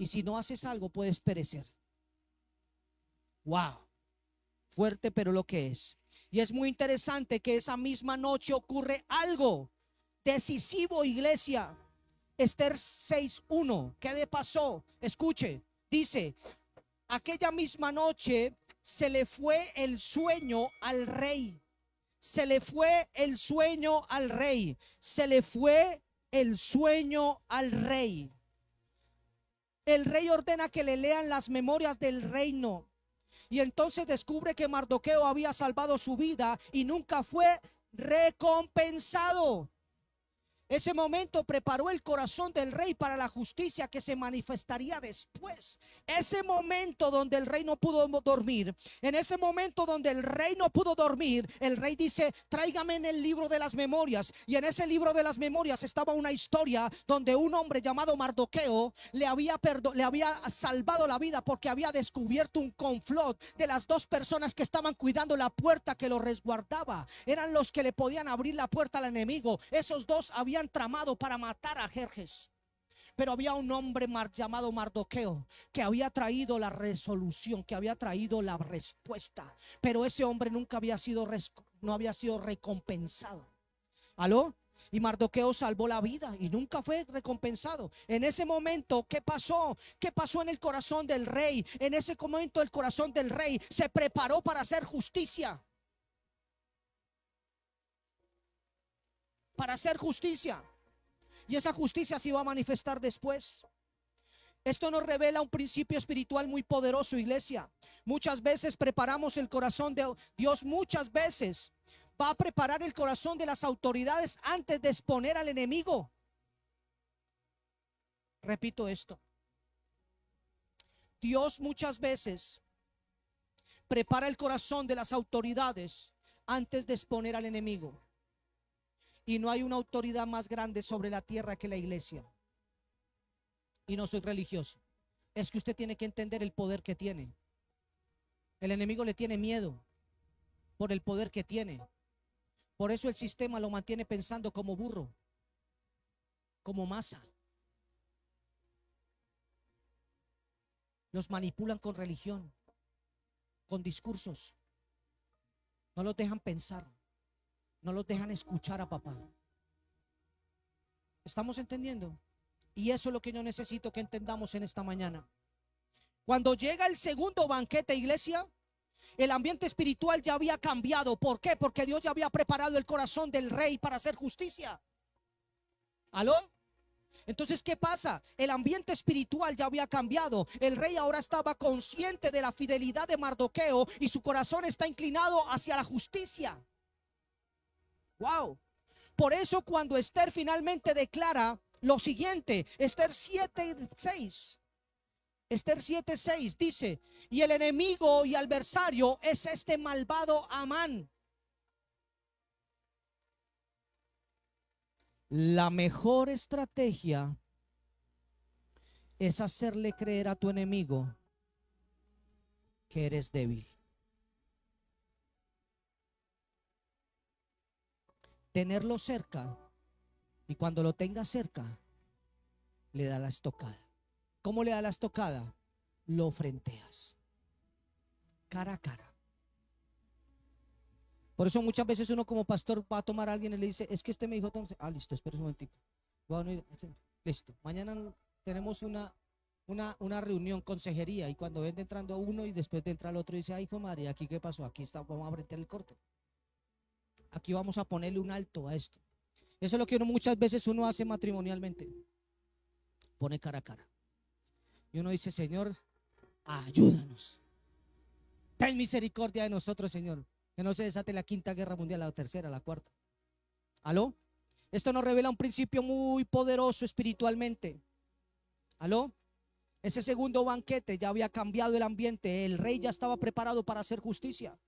y si no haces algo puedes perecer. Wow, fuerte, pero lo que es. Y es muy interesante que esa misma noche ocurre algo decisivo, iglesia. Esther 6:1. ¿Qué le pasó? Escuche, dice: aquella misma noche se le fue el sueño al rey. Se le fue el sueño al rey. Se le fue el sueño al rey. El rey ordena que le lean las memorias del reino. Y entonces descubre que Mardoqueo había salvado su vida y nunca fue recompensado. Ese momento preparó el corazón del rey para la justicia que se manifestaría después. Ese momento donde el rey no pudo dormir, en ese momento donde el rey no pudo dormir, el rey dice: tráigame en el libro de las memorias. Y en ese libro de las memorias estaba una historia donde un hombre llamado Mardoqueo le había salvado la vida porque había descubierto un complot de las dos personas que estaban cuidando la puerta que lo resguardaba. Eran los que le podían abrir la puerta al enemigo. Esos dos habían tramado para matar a Jerjes. Pero había un hombre llamado Mardoqueo que había traído la resolución, que había traído la respuesta. Pero ese hombre nunca había sido no había sido recompensado. ¿Aló? Y Mardoqueo salvó la vida y nunca fue recompensado. En ese momento, ¿qué pasó? ¿Qué pasó en el corazón del rey? En ese momento el corazón del rey se preparó para hacer justicia. Para hacer justicia. Y esa justicia se va a manifestar después. Esto nos revela un principio espiritual muy poderoso, iglesia. Muchas veces preparamos el corazón de Dios. Muchas veces va a preparar el corazón de las autoridades antes de exponer al enemigo. Repito esto: Dios muchas veces prepara el corazón de las autoridades antes de exponer al enemigo. Y no hay una autoridad más grande sobre la tierra que la iglesia. Y no soy religioso. Es que usted tiene que entender el poder que tiene. El enemigo le tiene miedo por el poder que tiene. Por eso el sistema lo mantiene pensando como burro, como masa. Los manipulan con religión, con discursos. No los dejan pensar. No los dejan escuchar a papá. ¿Estamos entendiendo? Y eso es lo que yo necesito que entendamos en esta mañana. Cuando llega el segundo banquete, iglesia, el ambiente espiritual ya había cambiado. ¿Por qué? Porque Dios ya había preparado el corazón del rey para hacer justicia. ¿Aló? Entonces, ¿qué pasa? El ambiente espiritual ya había cambiado. El rey ahora estaba consciente de la fidelidad de Mardoqueo y su corazón está inclinado hacia la justicia. Wow. Por eso cuando Esther finalmente declara lo siguiente, Esther 7:6. Esther 7:6 dice: y el enemigo y adversario es este malvado Amán. La mejor estrategia es hacerle creer a tu enemigo que eres débil. Tenerlo cerca, y cuando lo tengas cerca, le da la estocada. ¿Cómo le da la estocada? Lo frenteas cara a cara. Por eso muchas veces uno como pastor va a tomar a alguien y le dice: es que me dijo, listo, espera un momentito. Bueno, listo, mañana tenemos una reunión, consejería, y cuando ven entrando uno y después de entrar el otro dice: ay, pues madre, ¿aquí qué pasó? Aquí está, vamos a frentear el corte. Aquí vamos a ponerle un alto a esto. Eso es lo que muchas veces uno hace matrimonialmente. Pone cara a cara. Y uno dice: Señor, ayúdanos. Ten misericordia de nosotros, Señor. Que no se desate la quinta guerra mundial, la tercera, la cuarta. ¿Aló? Esto nos revela un principio muy poderoso espiritualmente. ¿Aló? Ese segundo banquete ya había cambiado el ambiente. El rey ya estaba preparado para hacer justicia.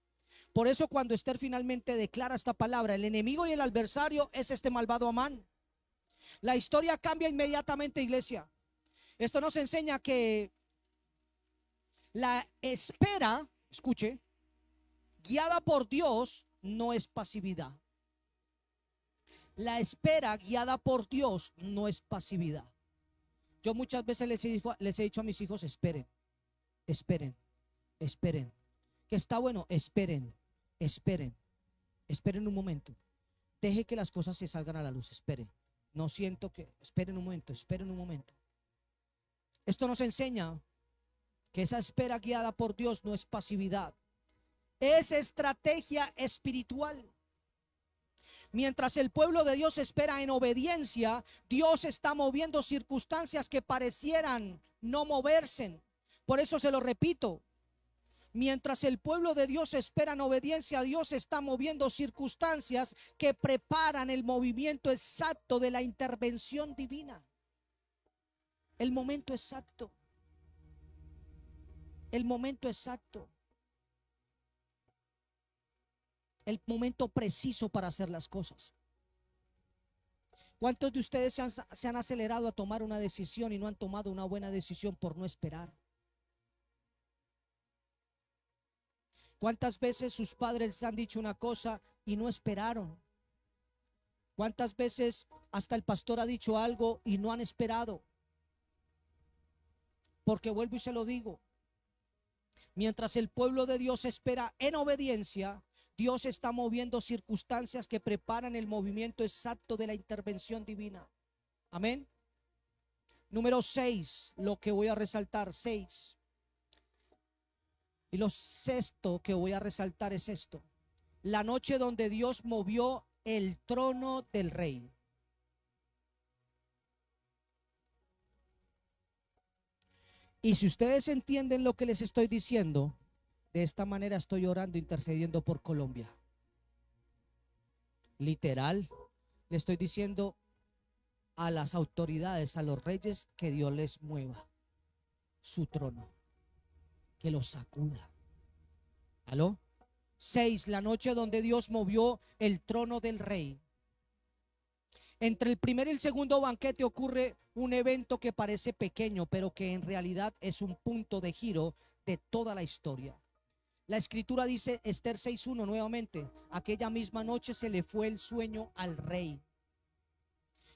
Por eso cuando Esther finalmente declara esta palabra, el enemigo y el adversario es este malvado Amán. La historia cambia inmediatamente, iglesia. Esto nos enseña que la espera, escuche, guiada por Dios no es pasividad. La espera guiada por Dios no es pasividad. Yo muchas veces les he dicho a mis hijos, esperen, esperen, esperen. Que está bueno, esperen, esperen, esperen un momento. Deje que las cosas se salgan a la luz, esperen. No siento que, esperen un momento, esperen un momento. Esto nos enseña que esa espera guiada por Dios no es pasividad, es estrategia espiritual. Mientras el pueblo de Dios espera en obediencia, Dios está moviendo circunstancias que parecieran no moverse. Por eso se lo repito. Mientras el pueblo de Dios espera en obediencia, Dios está moviendo circunstancias que preparan el movimiento exacto de la intervención divina. El momento exacto. El momento exacto. El momento preciso para hacer las cosas. ¿Cuántos de ustedes se han acelerado a tomar una decisión y no han tomado una buena decisión por no esperar? ¿Cuántas veces sus padres les han dicho una cosa y no esperaron? ¿Cuántas veces hasta el pastor ha dicho algo y no han esperado? Porque vuelvo y se lo digo, mientras el pueblo de Dios espera en obediencia, Dios está moviendo circunstancias que preparan el movimiento exacto de la intervención divina. Amén. Número 6, lo que voy a resaltar, 6. Y lo sexto que voy a resaltar es esto: la noche donde Dios movió el trono del rey. Y si ustedes entienden lo que les estoy diciendo, de esta manera estoy orando, intercediendo por Colombia. Literal, le estoy diciendo a las autoridades, a los reyes, que Dios les mueva su trono, que los sacuda. ¿Aló? 6, la noche donde Dios movió el trono del rey. Entre el primer y el segundo banquete ocurre un evento que parece pequeño, pero que en realidad es un punto de giro de toda la historia. La escritura dice, Esther 6:1 nuevamente, aquella misma noche se le fue el sueño al rey.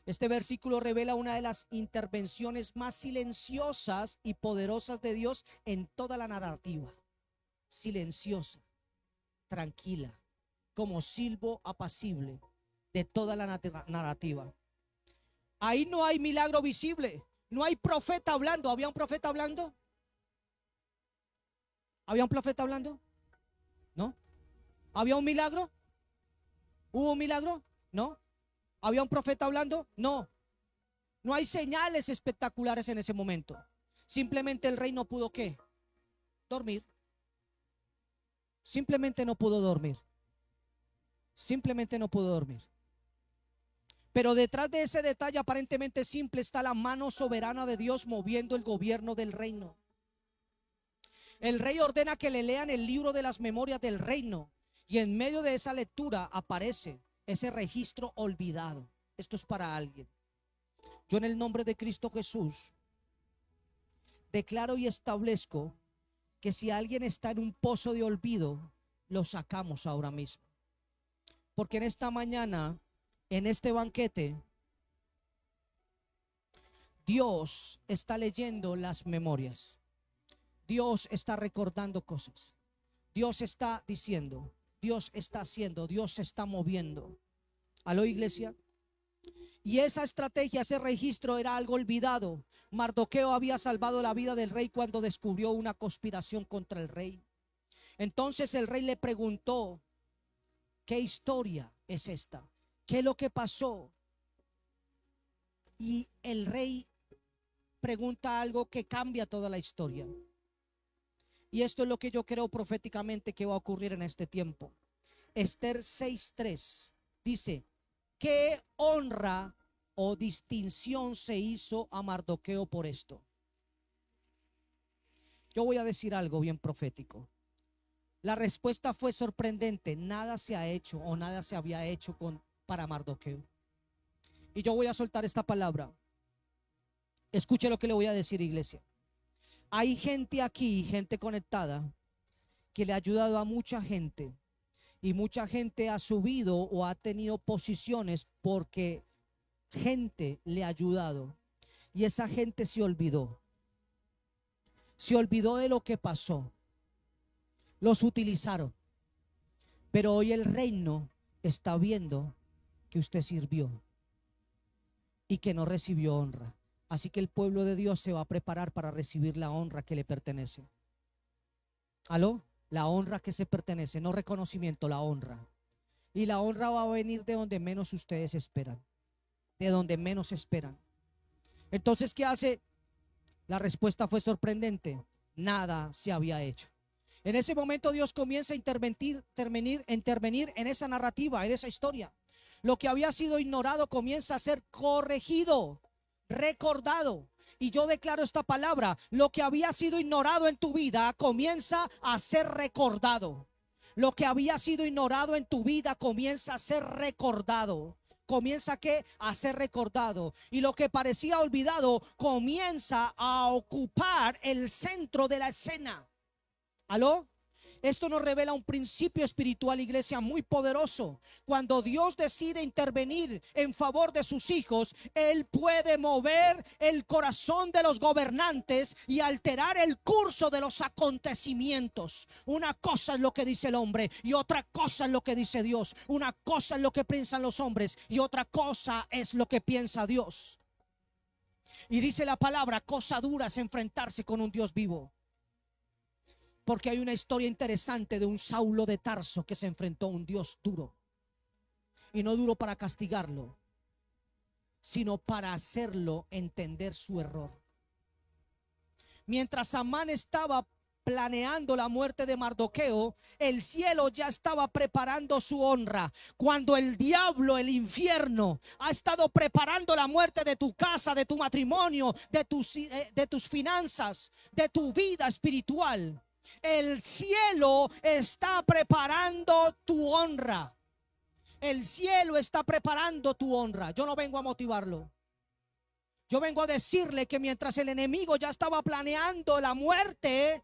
Este versículo revela una de las intervenciones más silenciosas y poderosas de Dios en toda la narrativa. Silenciosa, tranquila, como silbo apacible de toda la narrativa. Ahí no hay milagro visible, no hay profeta hablando. ¿Había un profeta hablando? ¿Había un profeta hablando? ¿No? ¿Había un milagro? ¿Hubo un milagro? No. ¿Había un profeta hablando? No. No hay señales espectaculares en ese momento. Simplemente el rey no pudo ¿qué? Dormir. Simplemente no pudo dormir. Simplemente no pudo dormir. Pero detrás de ese detalle aparentemente simple está la mano soberana de Dios moviendo el gobierno del reino. El rey ordena que le lean el libro de las memorias del reino, y en medio de esa lectura aparece ese registro olvidado. Esto es para alguien. Yo, en el nombre de Cristo Jesús, declaro y establezco que si alguien está en un pozo de olvido, lo sacamos ahora mismo. Porque en esta mañana, en este banquete, Dios está leyendo las memorias. Dios está recordando cosas. Dios está diciendo, Dios está haciendo, Dios se está moviendo. ¿Aló, iglesia? Y esa estrategia, ese registro era algo olvidado. Mardoqueo había salvado la vida del rey cuando descubrió una conspiración contra el rey. Entonces el rey le preguntó, ¿qué historia es esta? ¿Qué es lo que pasó? Y el rey pregunta algo que cambia toda la historia. Y esto es lo que yo creo proféticamente que va a ocurrir en este tiempo. Esther 6:3 dice, ¿qué honra o distinción se hizo a Mardoqueo por esto? Yo voy a decir algo bien profético. La respuesta fue sorprendente. Nada se ha hecho o nada se había hecho para Mardoqueo. Y yo voy a soltar esta palabra. Escuche lo que le voy a decir, iglesia. Hay gente aquí, gente conectada, que le ha ayudado a mucha gente. Y mucha gente ha subido o ha tenido posiciones porque gente le ha ayudado. Y esa gente se olvidó. Se olvidó de lo que pasó. Los utilizaron. Pero hoy el reino está viendo que usted sirvió y que no recibió honra. Así que el pueblo de Dios se va a preparar para recibir la honra que le pertenece. ¿Aló? La honra que se pertenece, no reconocimiento, la honra. Y la honra va a venir de donde menos ustedes esperan. De donde menos esperan. Entonces, ¿qué hace? La respuesta fue sorprendente. Nada se había hecho. En ese momento Dios comienza a intervenir en esa narrativa, en esa historia. Lo que había sido ignorado comienza a ser corregido, recordado. Y yo declaro esta palabra: lo que había sido ignorado en tu vida comienza a ser recordado. Lo que había sido ignorado en tu vida comienza a ser recordado. Comienza a ser recordado. Y lo que parecía olvidado comienza a ocupar el centro de la escena. ¿Aló? Esto nos revela un principio espiritual, iglesia, muy poderoso. Cuando Dios decide intervenir en favor de sus hijos, Él puede mover el corazón de los gobernantes y alterar el curso de los acontecimientos. Una cosa es lo que dice el hombre y otra cosa es lo que dice Dios. Una cosa es lo que piensan los hombres y otra cosa es lo que piensa Dios. Y dice la palabra: cosa dura es enfrentarse con un Dios vivo. Porque hay una historia interesante de un Saulo de Tarso que se enfrentó a un Dios duro. Y no duro para castigarlo, sino para hacerlo entender su error. Mientras Amán estaba planeando la muerte de Mardoqueo, el cielo ya estaba preparando su honra. Cuando el diablo, el infierno, ha estado preparando la muerte de tu casa, de tu matrimonio, de tus finanzas, de tu vida espiritual, el cielo está preparando tu honra. El cielo está preparando tu honra. Yo no vengo a motivarlo. Yo vengo a decirle que mientras el enemigo ya estaba planeando la muerte,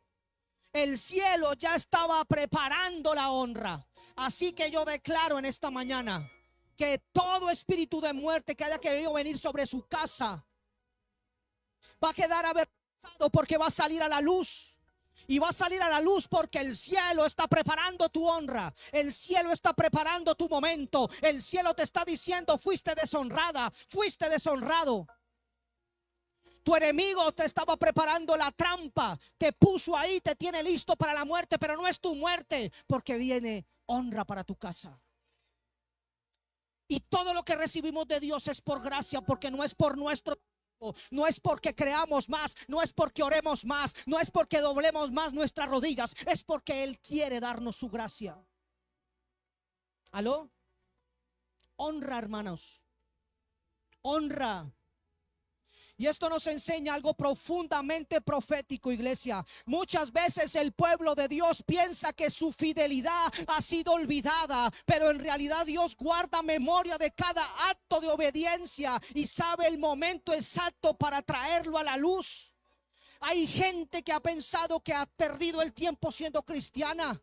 el cielo ya estaba preparando la honra. Así que yo declaro en esta mañana que todo espíritu de muerte que haya querido venir sobre su casa va a quedar avergonzado, porque va a salir a la luz. Y va a salir a la luz porque el cielo está preparando tu honra. El cielo está preparando tu momento. El cielo te está diciendo: fuiste deshonrada, fuiste deshonrado. Tu enemigo te estaba preparando la trampa, te puso ahí, te tiene listo para la muerte, pero no es tu muerte, porque viene honra para tu casa. Y todo lo que recibimos de Dios es por gracia, porque no es por nuestro, no es porque creamos más, no es porque oremos más, no es porque doblemos más nuestras rodillas, es porque Él quiere darnos su gracia. ¿Aló? Honra, hermanos. Honra. Y esto nos enseña algo profundamente profético, iglesia. Muchas veces el pueblo de Dios piensa que su fidelidad ha sido olvidada, pero en realidad Dios guarda memoria de cada acto de obediencia y sabe el momento exacto para traerlo a la luz. Hay gente que ha pensado que ha perdido el tiempo siendo cristiana.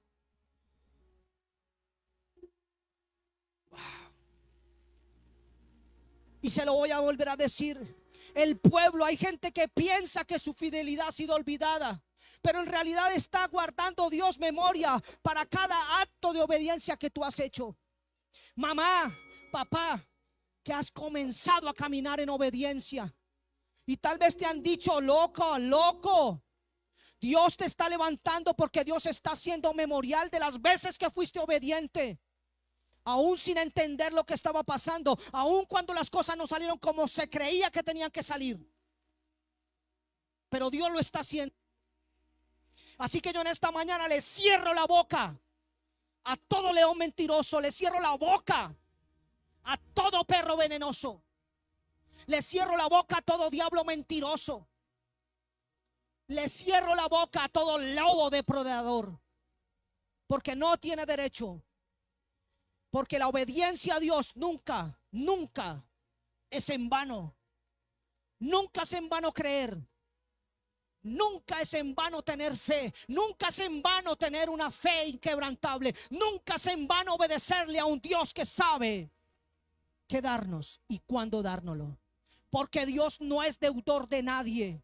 Y se lo voy a volver a decir. El pueblo, hay gente que piensa que su fidelidad ha sido olvidada, pero en realidad está guardando Dios memoria para cada acto de obediencia que tú has hecho. Mamá, papá, que has comenzado a caminar en obediencia y tal vez te han dicho: loco, loco. Dios te está levantando porque Dios está haciendo memorial de las veces que fuiste obediente. Aún sin entender lo que estaba pasando, aún cuando las cosas no salieron como se creía que tenían que salir, pero Dios lo está haciendo. Así que yo en esta mañana le cierro la boca a todo león mentiroso, le cierro la boca a todo perro venenoso, le cierro la boca a todo diablo mentiroso. Le cierro la boca a todo lobo depredador, porque no tiene derecho. Porque la obediencia a Dios nunca, nunca es en vano. Nunca es en vano creer. Nunca es en vano tener fe. Nunca es en vano tener una fe inquebrantable. Nunca es en vano obedecerle a un Dios que sabe qué darnos y cuándo dárnoslo. Porque Dios no es deudor de nadie.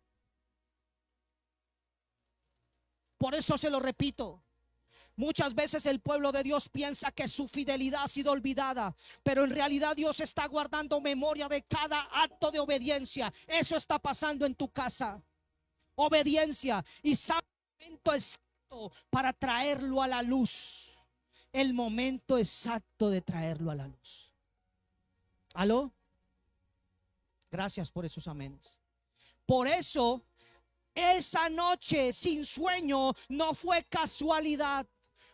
Por eso se lo repito. Muchas veces el pueblo de Dios piensa que su fidelidad ha sido olvidada, pero en realidad Dios está guardando memoria de cada acto de obediencia. Eso está pasando en tu casa. Obediencia, y sabe el momento exacto para traerlo a la luz. El momento exacto de traerlo a la luz. ¿Aló? Gracias por esos amenes. Por eso esa noche sin sueño no fue casualidad.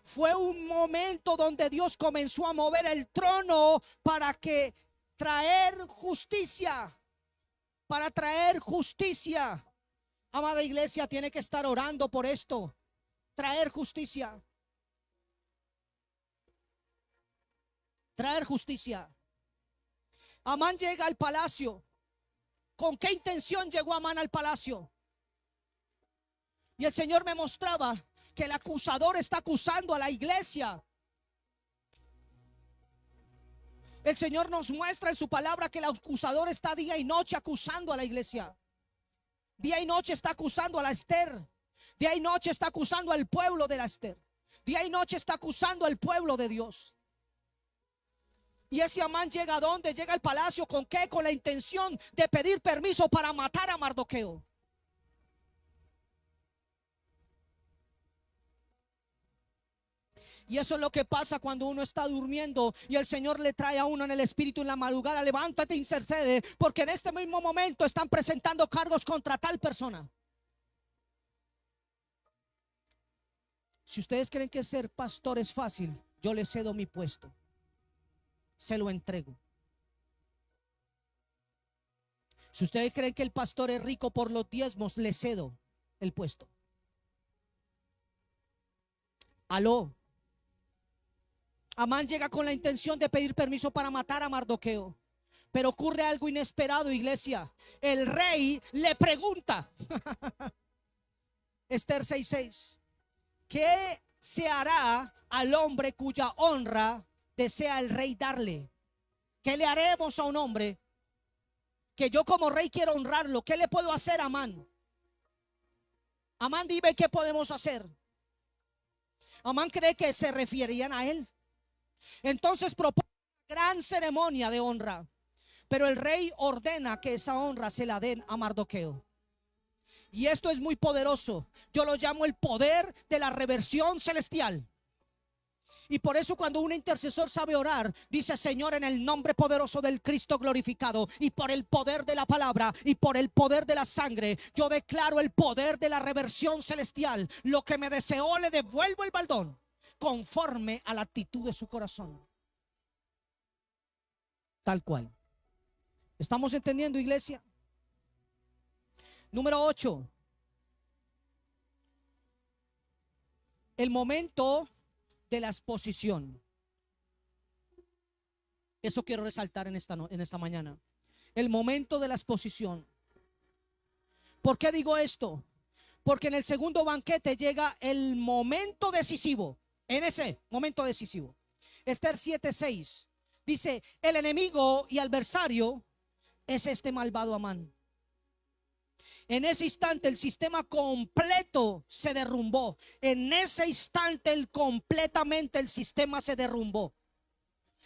Fue un momento donde Dios comenzó a mover el trono para que traer justicia. Para traer justicia. Amada iglesia, tiene que estar orando por esto. Traer justicia. Traer justicia. Amán llega al palacio. ¿Con qué intención llegó Amán al palacio? Y el Señor me mostraba que el acusador está acusando a la iglesia. El Señor nos muestra en su palabra que el acusador está día y noche acusando a la iglesia. Día y noche está acusando a la Esther. Día y noche está acusando al pueblo de la Esther. Día y noche está acusando al pueblo de Dios. Y ese Amán llega a dónde? Llega al palacio. ¿Con qué? Con la intención de pedir permiso para matar a Mardoqueo. Y eso es lo que pasa cuando uno está durmiendo y el Señor le trae a uno en el espíritu en la madrugada: levántate, intercede, porque en este mismo momento están presentando cargos contra tal persona. Si ustedes creen que ser pastor es fácil, yo les cedo mi puesto. Se lo entrego. Si ustedes creen que el pastor es rico por los diezmos, le cedo el puesto. Aló. Amán llega con la intención de pedir permiso para matar a Mardoqueo. Pero ocurre algo inesperado, iglesia. El rey le pregunta. Esther 6:6. ¿Qué se hará al hombre cuya honra desea el rey darle? ¿Qué le haremos a un hombre que yo como rey quiero honrarlo? ¿Qué le puedo hacer a Amán? Amán, dime qué podemos hacer. Amán cree que se referían a él. Entonces propone una gran ceremonia de honra, pero el rey ordena que esa honra se la den a Mardoqueo. Y esto es muy poderoso. Yo lo llamo el poder de la reversión celestial. Y por eso cuando un intercesor sabe orar, dice: Señor, en el nombre poderoso del Cristo glorificado, y por el poder de la palabra y por el poder de la sangre, yo declaro el poder de la reversión celestial. Lo que me deseó le devuelvo el baldón, conforme a la actitud de su corazón. Tal cual. ¿Estamos entendiendo, iglesia? Número 8. El momento de la exposición. Eso quiero resaltar en esta mañana. El momento de la exposición. ¿Por qué digo esto? Porque en el segundo banquete llega el momento decisivo. En ese momento decisivo, Esther 7:6 dice: el enemigo y adversario es este malvado Amán. En ese instante el sistema completo se derrumbó. En ese instante completamente el sistema se derrumbó.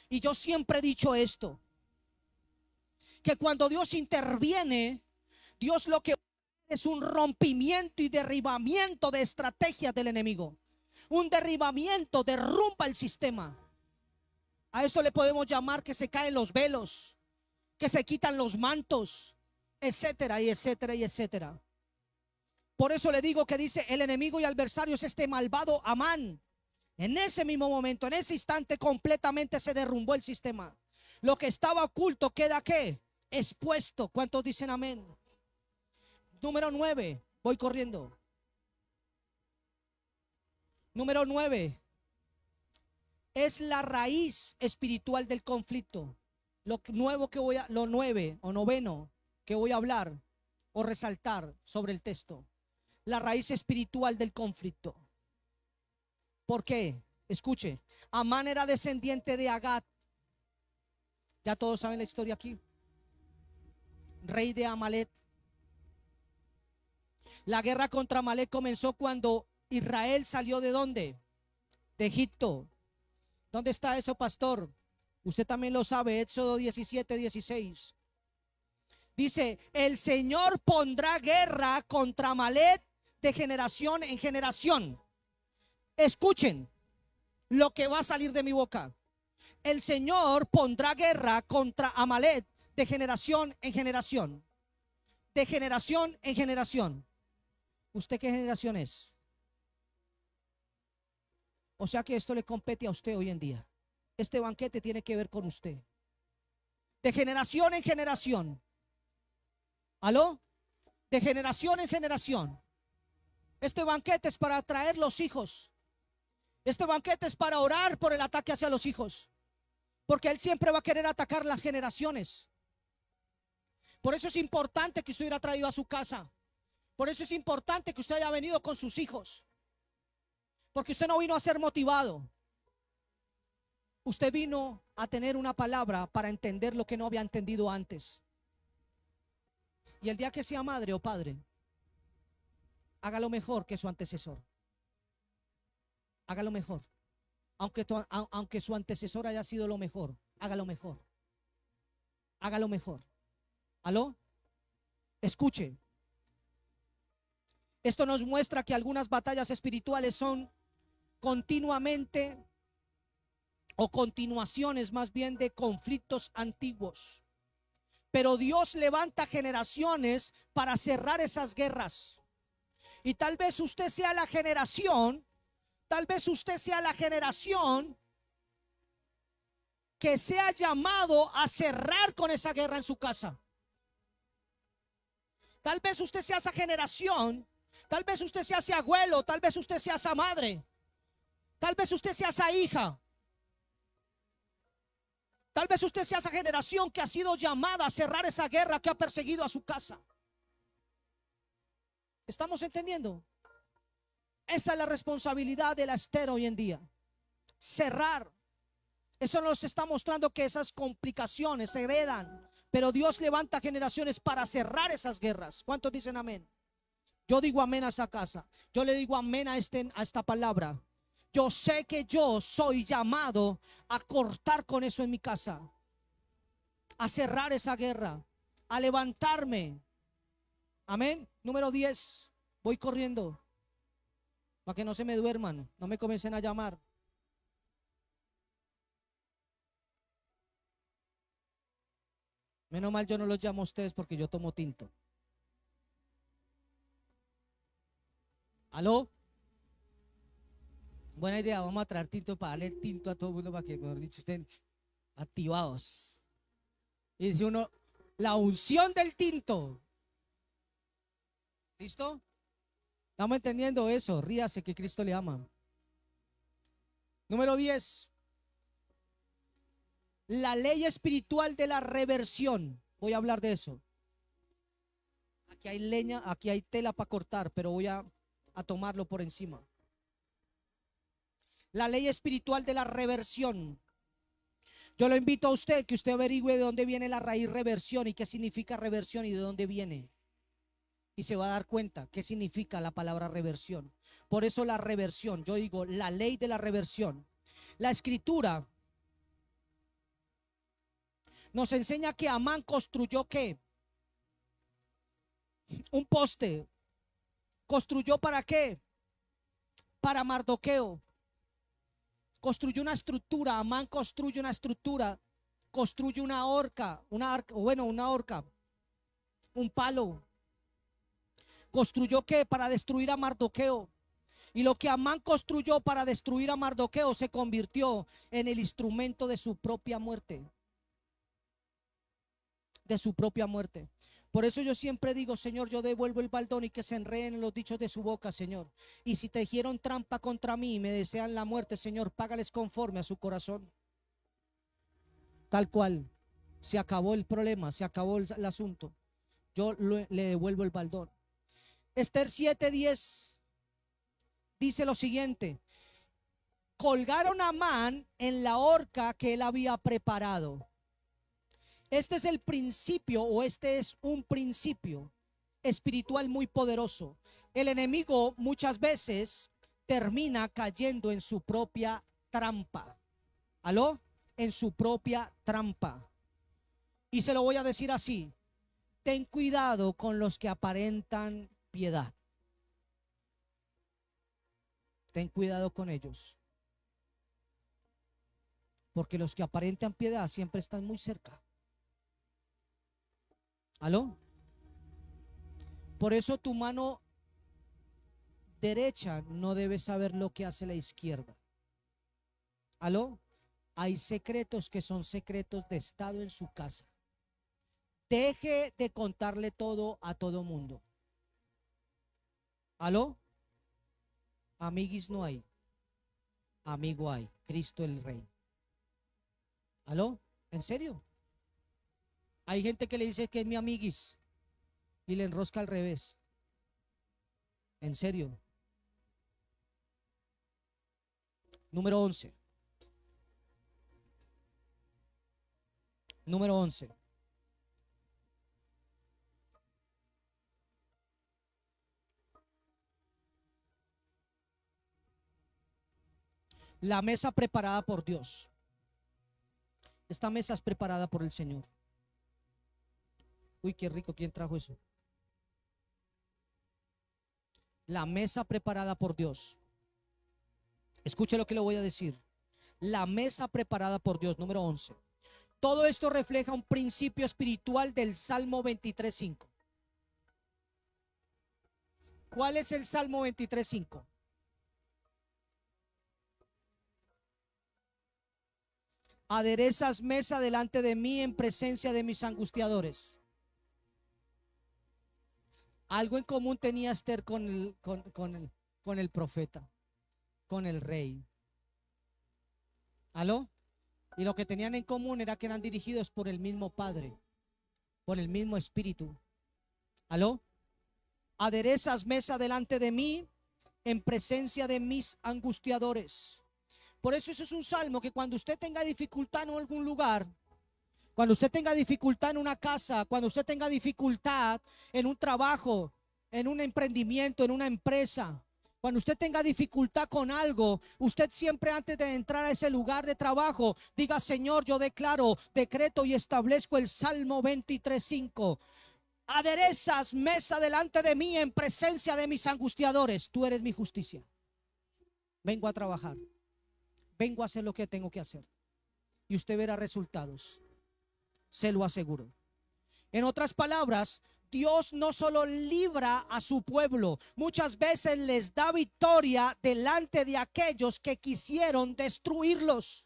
Y yo siempre he dicho esto, que cuando Dios interviene, Dios lo que es un rompimiento y derribamiento de estrategias del enemigo. Un derribamiento, derrumba el sistema. A esto le podemos llamar que se caen los velos, que se quitan los mantos, etcétera y etcétera y etcétera. Por eso le digo que dice: el enemigo y adversario es este malvado Amán. En ese mismo momento, en ese instante, completamente se derrumbó el sistema. Lo que estaba oculto queda ¿qué? Expuesto. ¿Cuántos dicen amén? Número 9. Voy corriendo. Número 9. Es la raíz espiritual del conflicto. Lo nueve o noveno que voy a hablar o resaltar sobre el texto. La raíz espiritual del conflicto. ¿Por qué? Escuche. Amán era descendiente de Agat. Ya todos saben la historia aquí. Rey de Amalek. La guerra contra Amalek comenzó cuando Israel salió ¿de dónde? De Egipto. ¿Dónde está eso, pastor? Usted también lo sabe, Éxodo 17:16. Dice, el Señor pondrá guerra contra Amalek de generación en generación. Escuchen lo que va a salir de mi boca. El Señor pondrá guerra contra Amalek de generación en generación. De generación en generación. ¿Usted qué generación es? O sea que esto le compete a usted hoy en día. Este banquete tiene que ver con usted. De generación en generación. ¿Aló? De generación en generación. Este banquete es para atraer los hijos. Este banquete es para orar por el ataque hacia los hijos. Porque Él siempre va a querer atacar las generaciones. Por eso es importante que usted hubiera traído a su casa. Por eso es importante que usted haya venido con sus hijos. Porque usted no vino a ser motivado. Usted vino a tener una palabra para entender lo que no había entendido antes. Y el día que sea madre o padre, hágalo mejor que su antecesor. Hágalo mejor. Aunque su antecesor haya sido lo mejor, hágalo mejor. Hágalo mejor. ¿Aló? Escuche. Esto nos muestra que algunas batallas espirituales son continuamente o continuaciones más bien de conflictos antiguos. Pero Dios levanta generaciones para cerrar esas guerras. Y tal vez usted sea la generación, que sea llamado a cerrar con esa guerra en su casa. Tal vez usted sea esa generación. Tal vez usted sea ese abuelo, tal vez usted sea esa madre, tal vez usted sea esa hija, tal vez usted sea esa generación que ha sido llamada a cerrar esa guerra que ha perseguido a su casa. ¿Estamos entendiendo? Esa es la responsabilidad de la Esther hoy en día. Cerrar. Eso nos está mostrando que esas complicaciones se heredan, pero Dios levanta generaciones para cerrar esas guerras. ¿Cuántos dicen amén? Yo digo amén a esa casa. Yo le digo amén a esta palabra. Yo sé que yo soy llamado a cortar con eso en mi casa, a cerrar esa guerra, a levantarme. Amén. Número 10. Voy corriendo para que no se me duerman, no me comiencen a llamar. Menos mal yo no los llamo a ustedes porque yo tomo tinto. ¿Aló? Buena idea, vamos a traer tinto para darle tinto a todo el mundo para que, mejor dicho, estén activados. Y dice uno, la unción del tinto. ¿Listo? ¿Estamos entendiendo eso? Ríase que Cristo le ama. Número 10. La ley espiritual de la reversión. Voy a hablar de eso. Aquí hay leña, aquí hay tela para cortar, pero voy a tomarlo por encima. La ley espiritual de la reversión. Yo lo invito a usted que usted averigüe de dónde viene la raíz reversión y qué significa reversión y de dónde viene. Y se va a dar cuenta qué significa la palabra reversión. Por eso la reversión, yo digo la ley de la reversión. La escritura nos enseña que Amán construyó ¿qué? Un poste. ¿Construyó para qué? Para Mardoqueo. Construyó una estructura. Amán construye una estructura. Construye una horca. Una horca. Un palo. ¿Construyó qué? Para destruir a Mardoqueo. Y lo que Amán construyó para destruir a Mardoqueo se convirtió en el instrumento de su propia muerte. De su propia muerte. Por eso yo siempre digo, Señor, yo devuelvo el baldón y que se enreden en los dichos de su boca, Señor. Y si tejieron trampa contra mí y me desean la muerte, Señor, págales conforme a su corazón. Tal cual. Se acabó el problema, se acabó el asunto. Yo le devuelvo el baldón. Esther 7:10 dice lo siguiente: colgaron a Amán en la horca que él había preparado. Este es el principio, o este es un principio espiritual muy poderoso. El enemigo muchas veces termina cayendo en su propia trampa. ¿Aló? En su propia trampa. Y se lo voy a decir así: ten cuidado con los que aparentan piedad. Ten cuidado con ellos. Porque los que aparentan piedad siempre están muy cerca. ¿Aló? Por eso tu mano derecha no debe saber lo que hace la izquierda. ¿Aló? Hay secretos que son secretos de estado en su casa. Deje de contarle todo a todo mundo. ¿Aló? Amiguis no hay. Amigo hay. Cristo el Rey. ¿Aló? ¿En serio? Hay gente que le dice que es mi amiguis y le enrosca al revés. ¿En serio? Número 11. Número 11. La mesa preparada por Dios. Esta mesa es preparada por el Señor. Uy, qué rico. ¿Quién trajo eso? La mesa preparada por Dios. Escuche lo que le voy a decir. La mesa preparada por Dios, número 11. Todo esto refleja un principio espiritual del Salmo 23:5. ¿Cuál es el Salmo 23:5? Aderezas mesa delante de mí en presencia de mis angustiadores. Algo en común tenía Esther con el profeta, con el rey. ¿Aló? Y lo que tenían en común era que eran dirigidos por el mismo Padre, por el mismo Espíritu. ¿Aló? Aderezas mesa delante de mí en presencia de mis angustiadores. Por eso es un salmo que cuando usted tenga dificultad en algún lugar, cuando usted tenga dificultad en una casa, cuando usted tenga dificultad en un trabajo, en un emprendimiento, en una empresa, cuando usted tenga dificultad con algo, usted siempre antes de entrar a ese lugar de trabajo, diga: Señor, yo declaro, decreto y establezco el Salmo 23:5. Aderezas mesa delante de mí en presencia de mis angustiadores. Tú eres mi justicia. Vengo a trabajar. Vengo a hacer lo que tengo que hacer. Y usted verá resultados. Se lo aseguro. En otras palabras, Dios no solo libra a su pueblo, muchas veces les da victoria delante de aquellos que quisieron destruirlos.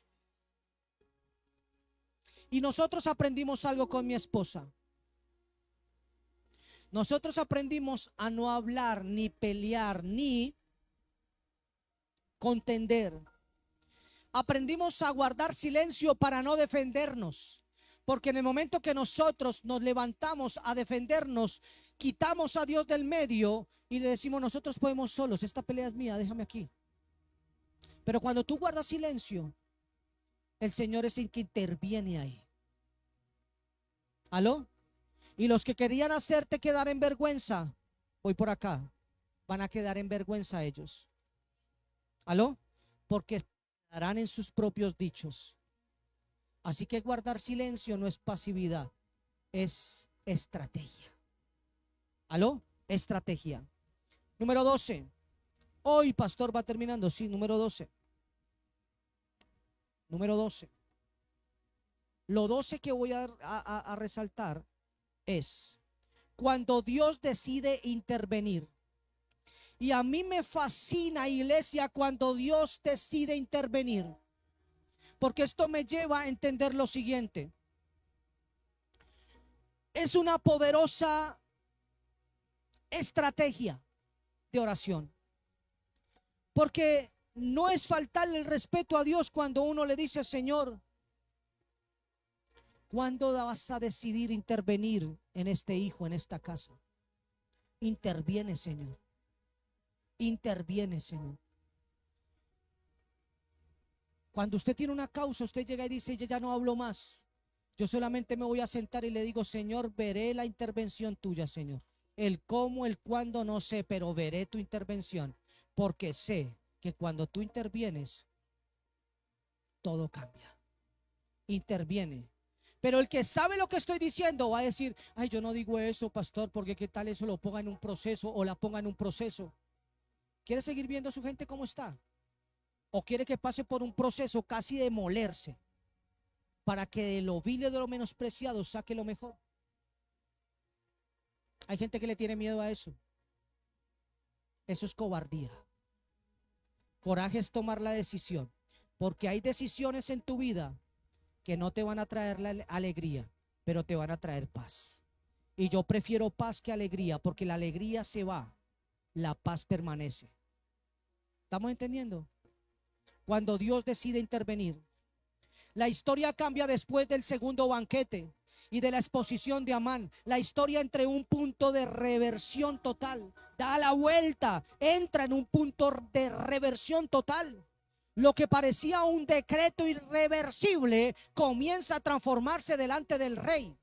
Y nosotros aprendimos algo con mi esposa. Nosotros aprendimos a no hablar, ni pelear, ni contender. Aprendimos a guardar silencio para no defendernos. Porque en el momento que nosotros nos levantamos a defendernos, quitamos a Dios del medio y le decimos: nosotros podemos solos, esta pelea es mía, déjame aquí. Pero cuando tú guardas silencio, el Señor es el que interviene ahí. ¿Aló? Y los que querían hacerte quedar en vergüenza, voy por acá, van a quedar en vergüenza ellos. ¿Aló? Porque quedarán en sus propios dichos. Así que guardar silencio no es pasividad, es estrategia. ¿Aló? Estrategia. Número 12. Hoy, pastor, va terminando. Sí, número 12. Número 12. Lo 12 que voy a resaltar es cuando Dios decide intervenir. Y a mí me fascina, iglesia, cuando Dios decide intervenir. Porque esto me lleva a entender lo siguiente. Es una poderosa estrategia de oración. Porque no es faltarle el respeto a Dios cuando uno le dice: Señor, ¿cuándo vas a decidir intervenir en este hijo, en esta casa? Interviene, Señor. Interviene, Señor. Cuando usted tiene una causa, usted llega y dice: yo ya no hablo más. Yo solamente me voy a sentar y le digo: Señor, veré la intervención tuya, Señor. El cómo, el cuándo, no sé, pero veré tu intervención. Porque sé que cuando tú intervienes, todo cambia. Interviene. Pero el que sabe lo que estoy diciendo va a decir: ay, yo no digo eso, pastor, porque qué tal eso lo ponga en un proceso o la ponga en un proceso. ¿Quiere seguir viendo a su gente cómo está? ¿O quiere que pase por un proceso casi de molerse para que de lo vil y de lo menospreciado saque lo mejor? Hay gente que le tiene miedo a eso. Eso es cobardía. Coraje es tomar la decisión, porque hay decisiones en tu vida que no te van a traer la alegría, pero te van a traer paz. Y yo prefiero paz que alegría, porque la alegría se va, la paz permanece. ¿Estamos entendiendo? Cuando Dios decide intervenir, la historia cambia después del segundo banquete y de la exposición de Amán. La historia entre un punto de reversión total, da la vuelta, entra en un punto de reversión total. Lo que parecía un decreto irreversible comienza a transformarse delante del rey.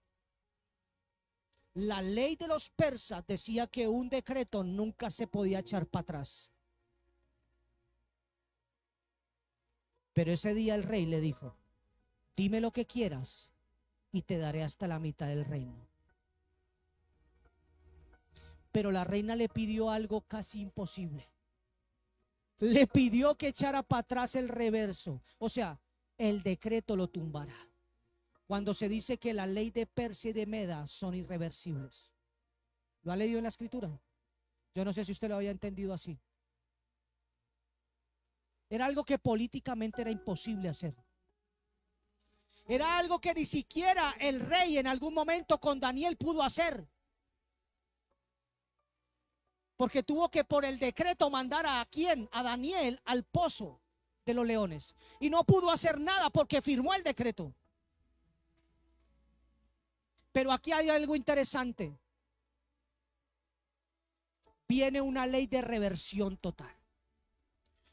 La ley de los persas decía que un decreto nunca se podía echar para atrás. Pero ese día el rey le dijo: dime lo que quieras y te daré hasta la mitad del reino. Pero la reina le pidió algo casi imposible. Le pidió que echara para atrás el reverso, o sea, el decreto lo tumbará. Cuando se dice que la ley de Persia y de Meda son irreversibles. ¿Lo ha leído en la escritura? Yo no sé si usted lo había entendido así. Era algo que políticamente era imposible hacer. Era algo que ni siquiera el rey en algún momento con Daniel pudo hacer. Porque tuvo que por el decreto mandar a quién, a Daniel, al pozo de los leones. Y no pudo hacer nada porque firmó el decreto. Pero aquí hay algo interesante. Viene una ley de reversión total.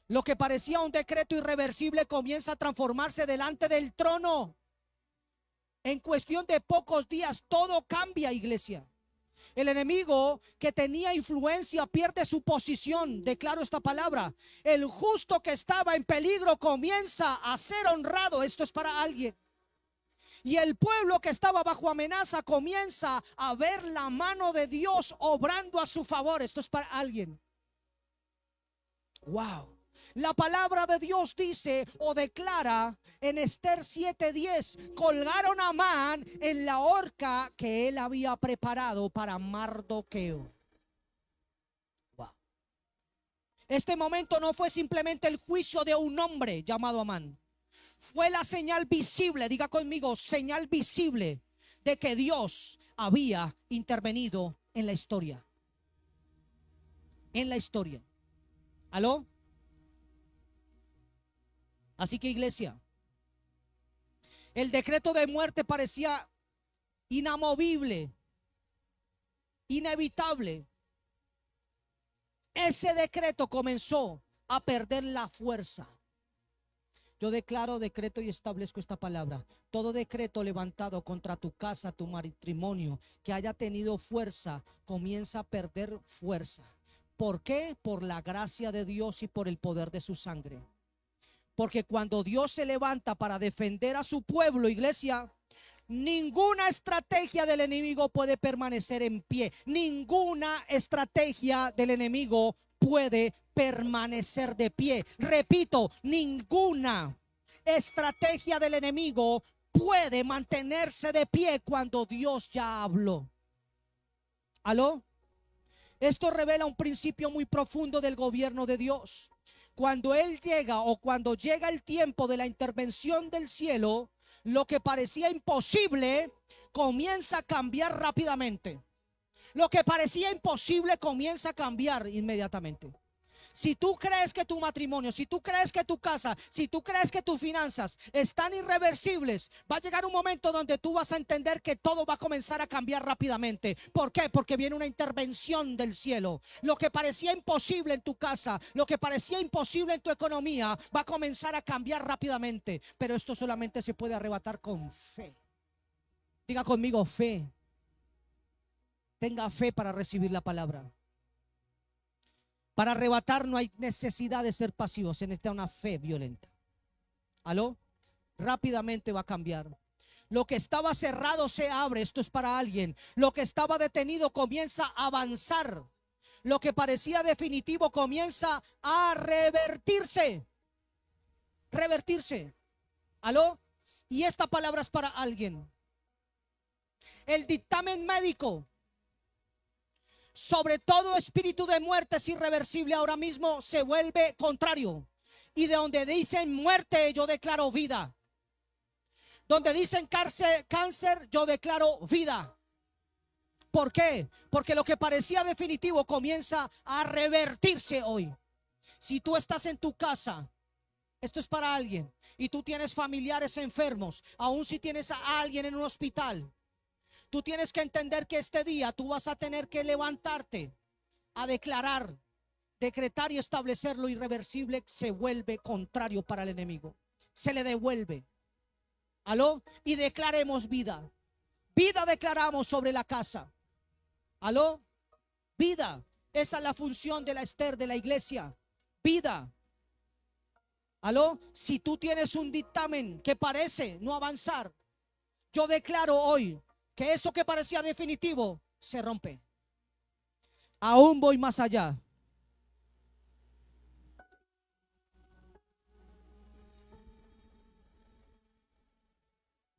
Lo que parecía un decreto irreversible comienza a transformarse delante del trono. En cuestión de pocos días todo cambia, iglesia. El enemigo que tenía influencia pierde su posición. Declaro esta palabra: el justo que estaba en peligro comienza a ser honrado. Esto es para alguien. Y el pueblo que estaba bajo amenaza comienza a ver la mano de Dios obrando a su favor. Esto es para alguien. Wow. La palabra de Dios dice o declara en Esther 7:10: colgaron a Amán en la horca que él había preparado para Mardoqueo. Wow. Este momento no fue simplemente el juicio de un hombre llamado Amán. Fue la señal visible, diga conmigo, señal visible de que Dios había intervenido en la historia. En la historia. ¿Aló? Así que, iglesia, el decreto de muerte parecía inamovible, inevitable. Ese decreto comenzó a perder la fuerza. Yo declaro, decreto y establezco esta palabra: todo decreto levantado contra tu casa, tu matrimonio, que haya tenido fuerza, comienza a perder fuerza. ¿Por qué? Por la gracia de Dios y por el poder de su sangre. Porque cuando Dios se levanta para defender a su pueblo, iglesia, ninguna estrategia del enemigo puede permanecer en pie. Ninguna estrategia del enemigo puede permanecer de pie. Repito, ninguna estrategia del enemigo puede mantenerse de pie cuando Dios ya habló. ¿Aló? Esto revela un principio muy profundo del gobierno de Dios. Cuando Él llega o cuando llega el tiempo de la intervención del cielo, Lo que parecía imposible comienza a cambiar rápidamente. Lo que parecía imposible comienza a cambiar inmediatamente. Si tú crees que tu matrimonio, si tú crees que tu casa, si tú crees que tus finanzas están irreversibles, va a llegar un momento donde tú vas a entender que todo va a comenzar a cambiar rápidamente. ¿Por qué? Porque viene una intervención del cielo. Lo que parecía imposible en tu casa, lo que parecía imposible en tu economía, va a comenzar a cambiar rápidamente. Pero esto solamente se puede arrebatar con fe. Diga conmigo, fe. Tenga fe para recibir la palabra. Para arrebatar no hay necesidad de ser pasivos, se necesita una fe violenta. ¿Aló? Rápidamente va a cambiar. Lo que estaba cerrado se abre, esto es para alguien. Lo que estaba detenido comienza a avanzar. Lo que parecía definitivo comienza a revertirse. Revertirse. ¿Aló? Y esta palabra es para alguien. El dictamen médico sobre todo espíritu de muerte es irreversible, ahora mismo se vuelve contrario. Y de donde dicen muerte, yo declaro vida. Donde dicen cáncer, yo declaro vida. ¿Por qué? Porque lo que parecía definitivo comienza a revertirse hoy. Si tú estás en tu casa, esto es para alguien, y tú tienes familiares enfermos, aun si tienes a alguien en un hospital, tú tienes que entender que este día tú vas a tener que levantarte a declarar, decretar y establecer lo irreversible. Se vuelve contrario para el enemigo. Se le devuelve. ¿Aló? Y declaremos vida. Vida declaramos sobre la casa. ¿Aló? Vida. Esa es la función de la Esther de la iglesia. Vida. ¿Aló? Si tú tienes un dictamen que parece no avanzar, yo declaro hoy que eso que parecía definitivo se rompe. Aún voy más allá.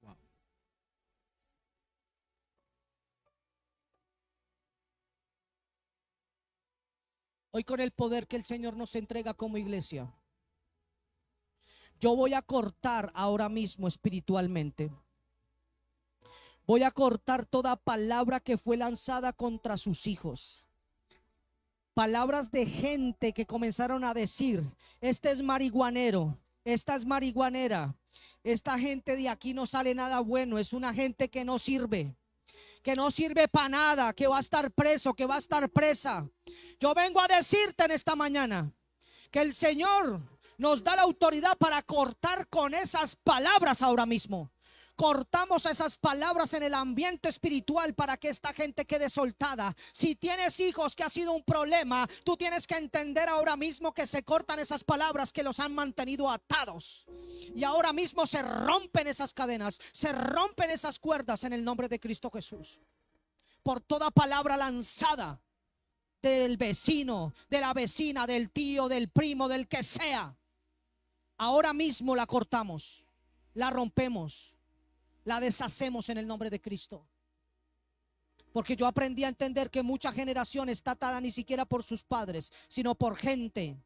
Wow. Hoy con el poder que el Señor nos entrega como iglesia, yo voy a cortar ahora mismo espiritualmente. Voy a cortar toda palabra que fue lanzada contra sus hijos. Palabras de gente que comenzaron a decir: este es marihuanero, esta es marihuanera, esta gente de aquí no sale nada bueno, es una gente que no sirve para nada, que va a estar preso, que va a estar presa. Yo vengo a decirte en esta mañana que el Señor nos da la autoridad para cortar con esas palabras ahora mismo. Cortamos esas palabras en el ambiente espiritual para que esta gente quede soltada. Si tienes hijos que ha sido un problema, tú tienes que entender ahora mismo que se cortan esas palabras que los han mantenido atados. Y ahora mismo se rompen esas cadenas, se rompen esas cuerdas en el nombre de Cristo Jesús. Por toda palabra lanzada del vecino, de la vecina, del tío, del primo, del que sea, ahora mismo la cortamos, la rompemos, la deshacemos en el nombre de Cristo. Porque yo aprendí a entender que mucha generación está atada ni siquiera por sus padres, sino por gente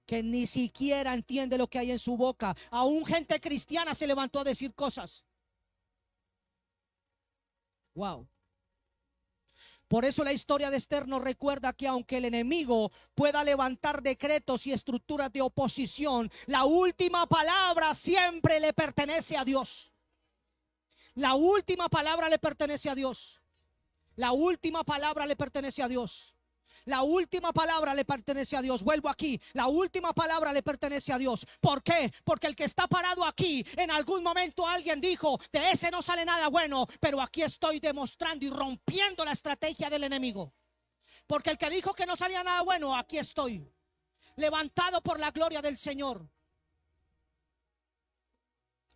que ni siquiera entiende lo que hay en su boca. Aún gente cristiana se levantó a decir cosas. Wow. Por eso la historia de Esther nos recuerda que aunque el enemigo pueda levantar decretos y estructuras de oposición, la última palabra siempre le pertenece a Dios. La última palabra le pertenece a Dios. La última palabra le pertenece a Dios. La última palabra le pertenece a Dios. Vuelvo aquí. La última palabra le pertenece a Dios. ¿Por qué? Porque el que está parado aquí, en algún momento alguien dijo: de ese no sale nada bueno. Pero aquí estoy demostrando y rompiendo la estrategia del enemigo. Porque el que dijo que no salía nada bueno, aquí estoy, levantado por la gloria del Señor.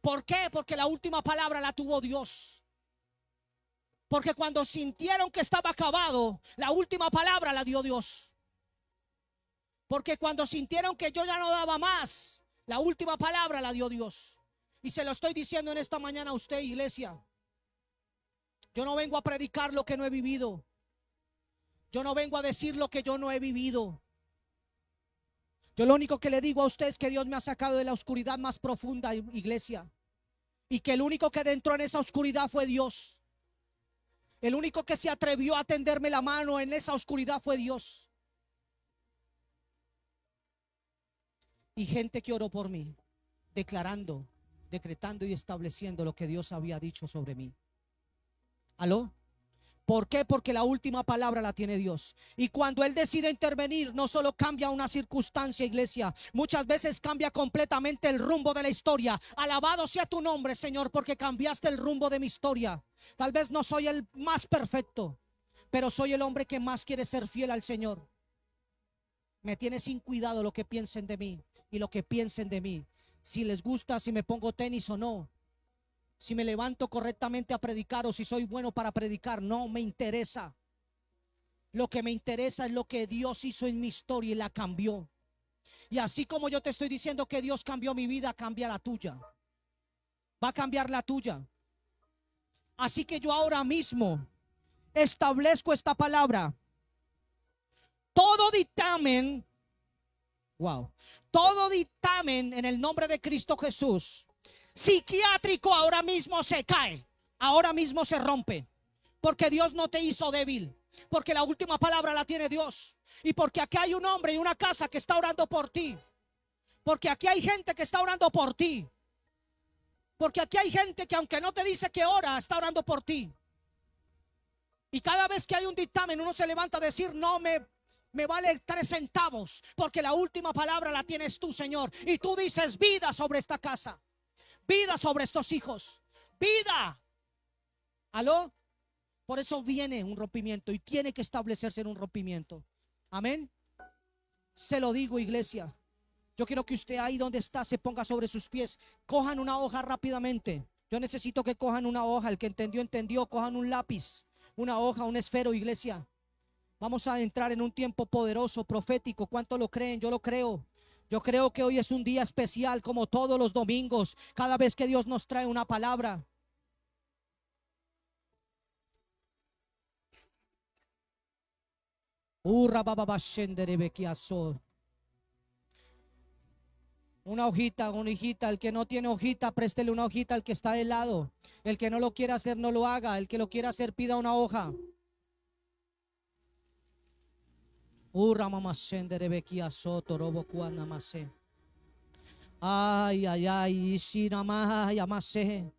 ¿Por qué? Porque la última palabra la tuvo Dios. Porque cuando sintieron que estaba acabado, la última palabra la dio Dios. Porque cuando sintieron que yo ya no daba más, la última palabra la dio Dios. Y se lo estoy diciendo en esta mañana a usted, iglesia. Yo no vengo a predicar lo que no he vivido. Yo no vengo a decir lo que yo no he vivido. Yo lo único que le digo a usted es que Dios me ha sacado de la oscuridad más profunda, iglesia. y que el único que entró en esa oscuridad fue Dios. El único que se atrevió a tenderme la mano en esa oscuridad fue Dios. Y gente que oró por mí, declarando, decretando y estableciendo lo que Dios había dicho sobre mí. ¿Aló? ¿Por qué? Porque la última palabra la tiene Dios. Y cuando Él decide intervenir, no solo cambia una circunstancia, iglesia, muchas veces cambia completamente el rumbo de la historia. Alabado sea tu nombre, Señor, porque cambiaste el rumbo de mi historia. Tal vez no soy el más perfecto, pero soy el hombre que más quiere ser fiel al Señor. Me tiene sin cuidado lo que piensen de mí y lo que piensen de mí. Si les gusta, si me pongo tenis o no, si me levanto correctamente a predicar o si soy bueno para predicar, no me interesa. Lo que me interesa es lo que Dios hizo en mi historia y la cambió. Y así como yo te estoy diciendo que Dios cambió mi vida, cambia la tuya. Va a cambiar la tuya. Así que yo ahora mismo establezco esta palabra. Todo dictamen, todo dictamen en el nombre de Cristo Jesús psiquiátrico ahora mismo se cae, ahora mismo se rompe, porque Dios no te hizo débil, porque la última palabra la tiene Dios, y porque aquí hay un hombre y una casa que está orando por ti, porque aquí hay gente que está orando por ti, porque aquí hay gente que aunque no te dice que ora, está orando por ti. Y cada vez que hay un dictamen, uno se levanta a decir: no me vale 3 centavos, porque la última palabra la tienes tú, Señor. Y tú dices vida sobre esta casa, vida sobre estos hijos, vida. ¿Aló? Por eso viene un rompimiento y tiene que establecerse en un rompimiento. Amén. Se lo digo, iglesia. Yo quiero que usted ahí donde está se ponga sobre sus pies. Cojan una hoja rápidamente. Yo necesito que cojan una hoja. El que entendió, entendió. Cojan un lápiz, una hoja, un esfero, iglesia. Vamos a entrar en un tiempo poderoso, profético. ¿Cuánto lo creen? Yo lo creo. Yo creo que hoy es un día especial, como todos los domingos, cada vez que Dios nos trae una palabra. Una hojita, el que no tiene hojita, préstele una hojita al que está de lado. El que no lo quiera hacer, no lo haga. El que lo quiera hacer, pida una hoja. Ay, ay, ay, Shinamay, Amase,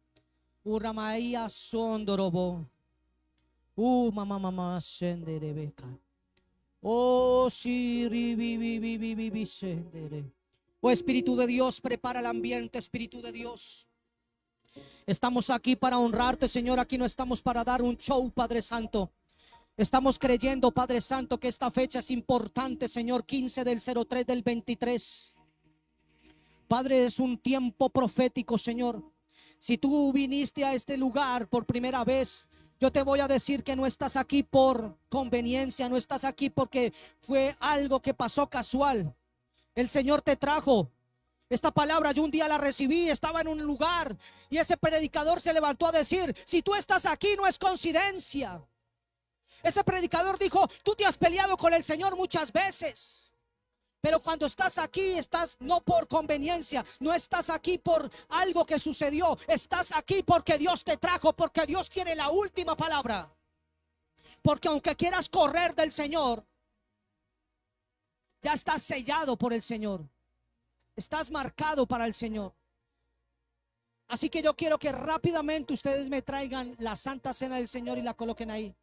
Uramaya Sondorobo, mamá, Senderebeca. Oh, Siri, Sendere. Oh, Espíritu de Dios, prepara el ambiente, Espíritu de Dios. Estamos aquí para honrarte, Señor. Aquí no estamos para dar un show, Padre Santo. Estamos creyendo, Padre Santo, que esta fecha es importante, Señor. 15 del 03 del 23. Padre, es un tiempo profético, Señor. Si tú viniste a este lugar por primera vez, yo te voy a decir que no estás aquí por conveniencia, no estás aquí porque fue algo que pasó casual. El Señor te trajo. Esta palabra yo un día la recibí, estaba en un lugar y ese predicador se levantó a decir: si tú estás aquí no es coincidencia. Ese predicador dijo: tú te has peleado con el Señor muchas veces, pero cuando estás aquí, estás no por conveniencia, no estás aquí por algo que sucedió, estás aquí porque Dios te trajo, porque Dios tiene la última palabra. Porque aunque quieras correr del Señor, ya estás sellado por el Señor, estás marcado para el Señor. Así que yo quiero que rápidamente ustedes me traigan la Santa Cena del Señor y la coloquen ahí.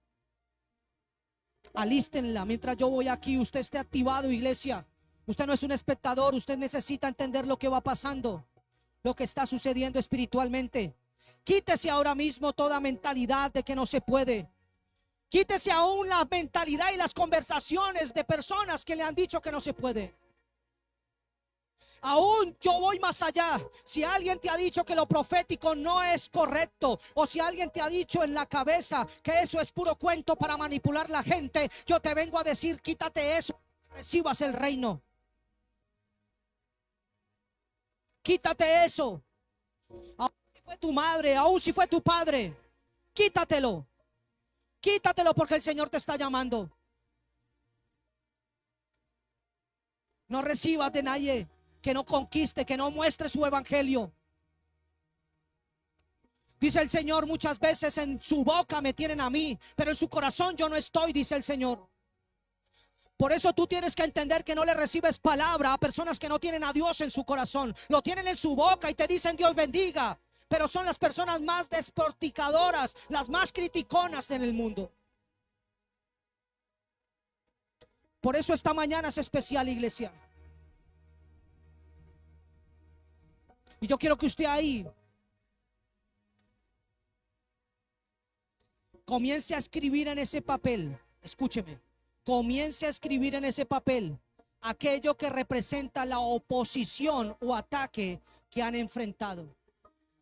Alístenla mientras yo voy aquí. Usted esté activado, iglesia. Usted no es un espectador, usted necesita entender lo que va pasando, lo que está sucediendo espiritualmente. Quítese ahora mismo toda mentalidad de que no se puede. Quítese aún la mentalidad y las conversaciones de personas que le han dicho que no se puede. Aún yo voy más allá. Si alguien te ha dicho que lo profético no es correcto, o si alguien te ha dicho en la cabeza que eso es puro cuento para manipular la gente, yo te vengo a decir: quítate eso, recibas el reino. Quítate eso. Aún si fue tu madre, aún si fue tu padre, quítatelo. Quítatelo porque el Señor te está llamando. No recibas de nadie que no conquiste, que no muestre su evangelio. Dice el Señor, muchas veces en su boca me tienen a mí, pero en su corazón yo no estoy, dice el Señor. Por eso tú tienes que entender que no le recibes palabra a personas que no tienen a Dios en su corazón. Lo tienen en su boca y te dicen Dios bendiga, pero son las personas más desporticadoras, las más criticonas en el mundo. Por eso esta mañana es especial, iglesia. Y yo quiero que usted ahí comience a escribir en ese papel. Escúcheme. Comience a escribir en ese papel aquello que representa la oposición o ataque que han enfrentado.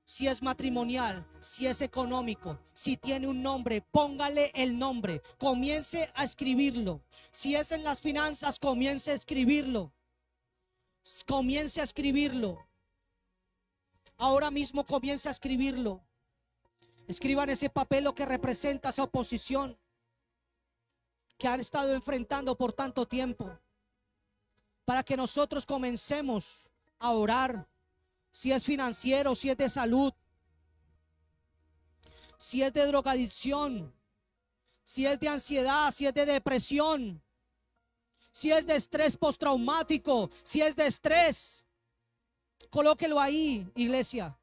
Si es matrimonial, si es económico, si tiene un nombre, póngale el nombre. Comience a escribirlo. Si es en las finanzas, comience a escribirlo. Comience a escribirlo. Ahora mismo comience a escribirlo. Escriba en ese papel lo que representa esa oposición que han estado enfrentando por tanto tiempo, para que nosotros comencemos a orar. Si es financiero, si es de salud, si es de drogadicción, si es de ansiedad, si es de depresión, si es de estrés postraumático, si es de estrés, colóquelo ahí, iglesia.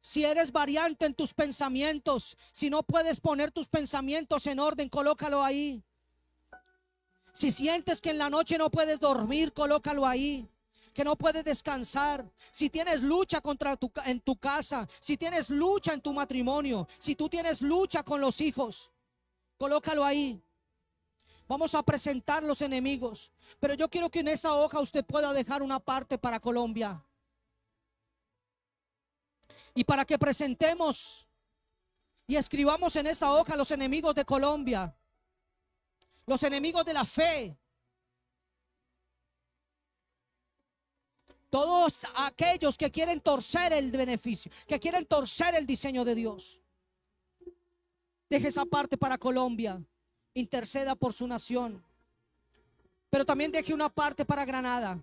Si eres variante en tus pensamientos, si no puedes poner tus pensamientos en orden, colócalo ahí. Si sientes que en la noche no puedes dormir, colócalo ahí. Que no puedes descansar. Si tienes lucha en tu casa, si tienes lucha en tu matrimonio, si tú tienes lucha con los hijos, colócalo ahí. Vamos a presentar los enemigos. Pero yo quiero que en esa hoja usted pueda dejar una parte para Colombia. Y para que presentemos y escribamos en esa hoja los enemigos de Colombia, los enemigos de la fe, todos aquellos que quieren torcer el beneficio, que quieren torcer el diseño de Dios. Deje esa parte para Colombia, interceda por su nación, pero también deje una parte para Granada,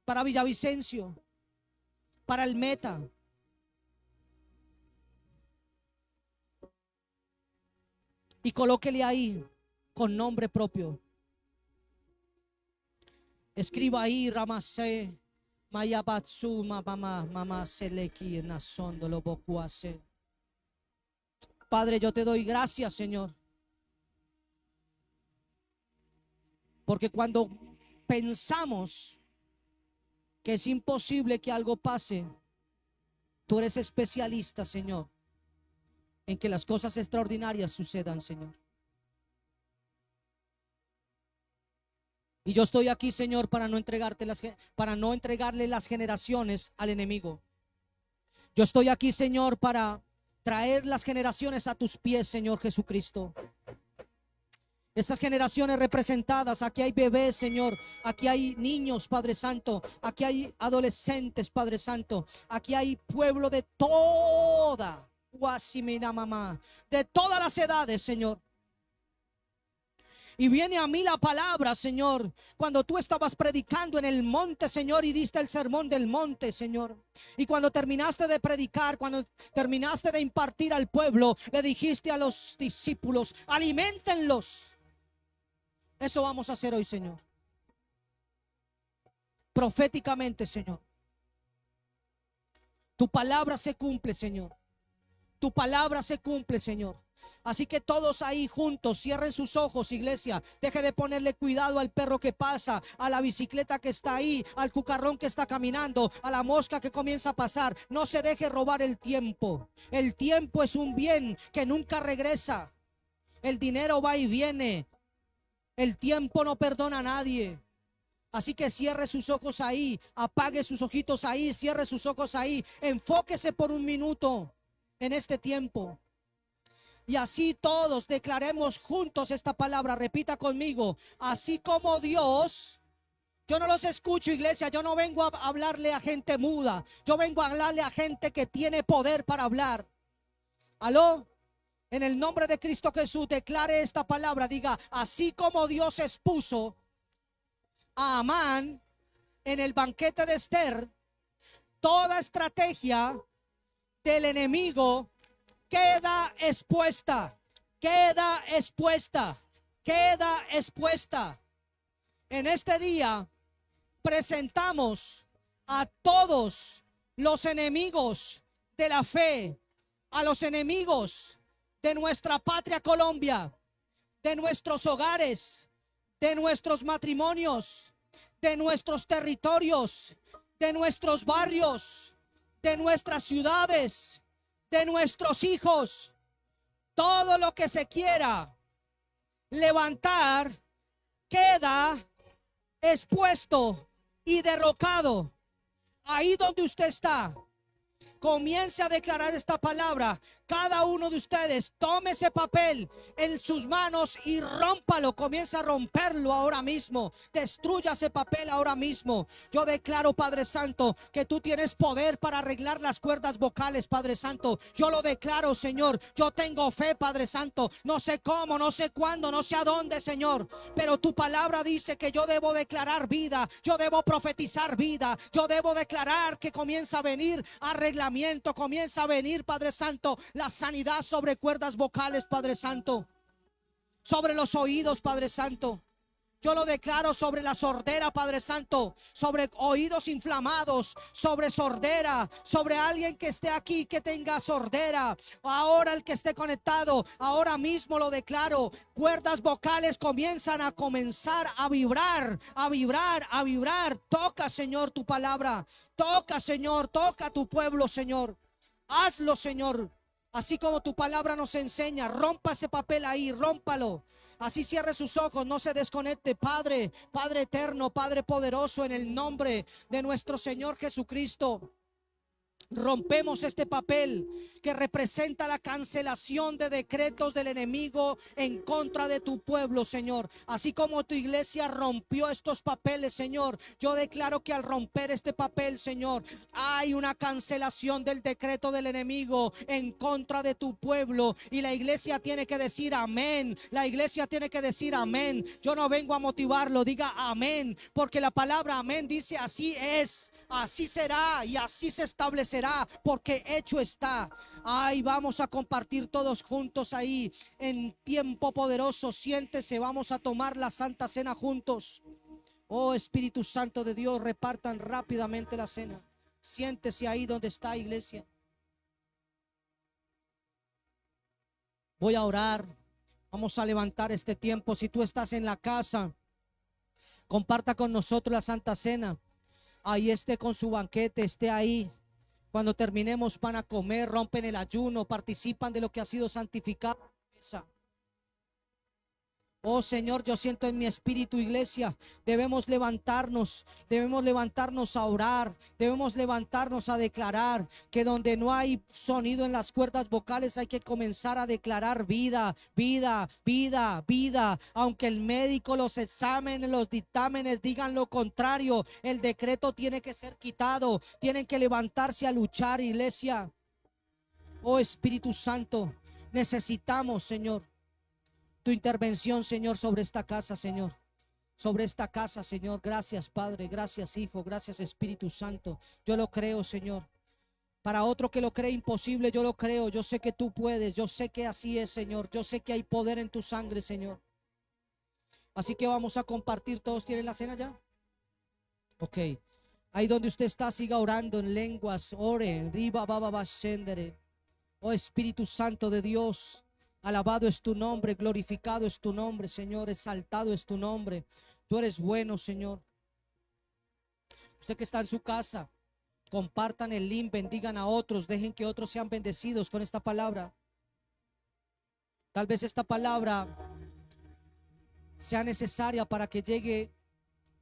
para Villavicencio, para el Meta. Y colóquele ahí con nombre propio. Escriba ahí Ramase Mayabatsu Mama Seleki Nasondolo Bokuase. Padre, yo te doy gracias, Señor, porque cuando pensamos que es imposible que algo pase, tú eres especialista, Señor, en que las cosas extraordinarias sucedan, Señor. Y yo estoy aquí, Señor, para no entregarle las generaciones al enemigo. Yo estoy aquí, Señor, para traer las generaciones a tus pies, Señor Jesucristo. Estas generaciones representadas, aquí hay bebés, Señor, aquí hay niños, Padre Santo, aquí hay adolescentes, Padre Santo, aquí hay pueblo de toda, de todas las edades, Señor. Y viene a mí la palabra, Señor, cuando tú estabas predicando en el monte, Señor, y diste el sermón del monte, Señor. Y cuando terminaste de predicar, cuando terminaste de impartir al pueblo, le dijiste a los discípulos, aliméntenlos. Eso vamos a hacer hoy, Señor. Proféticamente, Señor. Tu palabra se cumple, Señor. Tu palabra se cumple, Señor. Así que todos ahí juntos cierren sus ojos, iglesia. Deje de ponerle cuidado al perro que pasa, a la bicicleta que está ahí, al cucarrón que está caminando, a la mosca que comienza a pasar. No se deje robar el tiempo. El tiempo es un bien que nunca regresa. El dinero va y viene. El tiempo no perdona a nadie. Así que cierre sus ojos ahí, apague sus ojitos ahí, cierre sus ojos ahí. Enfóquese por un minuto en este tiempo. Y así todos declaremos juntos esta palabra. Repita conmigo. Así como Dios, yo no los escucho, iglesia. Yo no vengo a hablarle a gente muda. Yo vengo a hablarle a gente que tiene poder para hablar. ¿Aló? En el nombre de Cristo Jesús, declare esta palabra. Diga, así como Dios expuso a Amán en el banquete de Esther, toda estrategia del enemigo queda expuesta, queda expuesta, queda expuesta. En este día presentamos a todos los enemigos de la fe, a los enemigos de nuestra patria Colombia, de nuestros hogares, de nuestros matrimonios, de nuestros territorios, de nuestros barrios, de nuestras ciudades, de nuestros hijos. Todo lo que se quiera levantar queda expuesto y derrocado. Ahí donde usted está, comience a declarar esta palabra. Cada uno de ustedes tome ese papel en sus manos y rómpalo. Comienza a romperlo ahora mismo. Destruya ese papel ahora mismo. Yo declaro, Padre Santo, que tú tienes poder para arreglar las cuerdas vocales, Padre Santo. Yo lo declaro, Señor. Yo tengo fe, Padre Santo. No sé cómo, no sé cuándo, no sé a dónde, Señor. Pero tu palabra dice que yo debo declarar vida. Yo debo profetizar vida. Yo debo declarar que comienza a venir arreglamiento. Comienza a venir, Padre Santo, la sanidad sobre cuerdas vocales, Padre Santo, sobre los oídos, Padre Santo. Yo lo declaro sobre la sordera, Padre Santo, sobre oídos inflamados, sobre sordera, sobre alguien que esté aquí que tenga sordera. Ahora el que esté conectado, ahora mismo lo declaro. Cuerdas vocales comienzan a comenzar a vibrar, a vibrar, a vibrar. Toca, Señor, tu palabra. Toca, Señor, toca a tu pueblo, Señor. Hazlo, Señor. Así como tu palabra nos enseña, rompa ese papel ahí, rómpalo. Así cierre sus ojos, no se desconecte. Padre, Padre eterno, Padre poderoso, en el nombre de nuestro Señor Jesucristo, rompemos este papel que representa la cancelación de decretos del enemigo en contra de tu pueblo, Señor. Así como tu iglesia rompió estos papeles, Señor, yo declaro que al romper este papel, Señor, hay una cancelación del decreto del enemigo en contra de tu pueblo. Y la iglesia tiene que decir amén. La iglesia tiene que decir amén. Yo no vengo a motivarlo, diga amén, porque la palabra amén dice así es, así será y así se establecerá, porque hecho está. Ay, vamos a compartir todos juntos ahí en tiempo poderoso. Siéntese, vamos a tomar la Santa Cena juntos. Oh Espíritu Santo de Dios, repartan rápidamente la cena. Siéntese ahí donde está, iglesia. Voy a orar. Vamos a levantar este tiempo. Si tú estás en la casa, comparta con nosotros la Santa Cena. Ahí esté con su banquete, esté ahí. Cuando terminemos van a comer, rompen el ayuno, participan de lo que ha sido santificado. Oh Señor, yo siento en mi espíritu, iglesia, debemos levantarnos a orar, debemos levantarnos a declarar que donde no hay sonido en las cuerdas vocales hay que comenzar a declarar vida, vida, vida, vida. Aunque el médico, los exámenes, los dictámenes digan lo contrario, el decreto tiene que ser quitado, tienen que levantarse a luchar, iglesia. Oh Espíritu Santo, necesitamos, Señor, tu intervención, Señor, sobre esta casa, Señor. Sobre esta casa, Señor. Gracias, Padre. Gracias, Hijo. Gracias, Espíritu Santo. Yo lo creo, Señor. Para otro que lo cree imposible, yo lo creo. Yo sé que tú puedes. Yo sé que así es, Señor. Yo sé que hay poder en tu sangre, Señor. Así que vamos a compartir. ¿Todos tienen la cena ya? Ok. Ahí donde usted está, siga orando en lenguas. Ore. Riba, baba, bashendere. Oh Espíritu Santo de Dios. Alabado es tu nombre, glorificado es tu nombre, Señor, exaltado es tu nombre. Tú eres bueno, Señor. Usted que está en su casa, compartan el link, bendigan a otros, dejen que otros sean bendecidos con esta palabra. Tal vez esta palabra sea necesaria para que llegue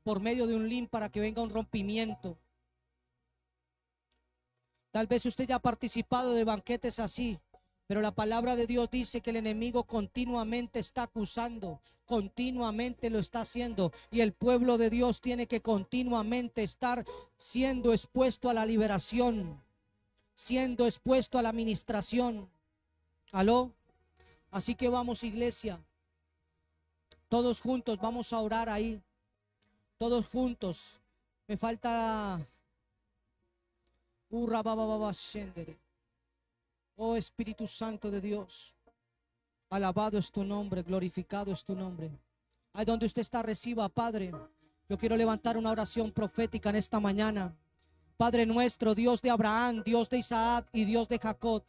por medio de un link, para que venga un rompimiento. Tal vez usted ya ha participado de banquetes así, pero la palabra de Dios dice que el enemigo continuamente está acusando, continuamente lo está haciendo, y el pueblo de Dios tiene que continuamente estar siendo expuesto a la liberación, siendo expuesto a la administración. ¿Aló? Así que vamos, iglesia, todos juntos vamos a orar ahí, todos juntos. Me falta Oh Espíritu Santo de Dios, alabado es tu nombre, glorificado es tu nombre. Ahí donde usted está, reciba, Padre. Yo quiero levantar una oración profética en esta mañana. Padre nuestro, Dios de Abraham, Dios de Isaac y Dios de Jacob,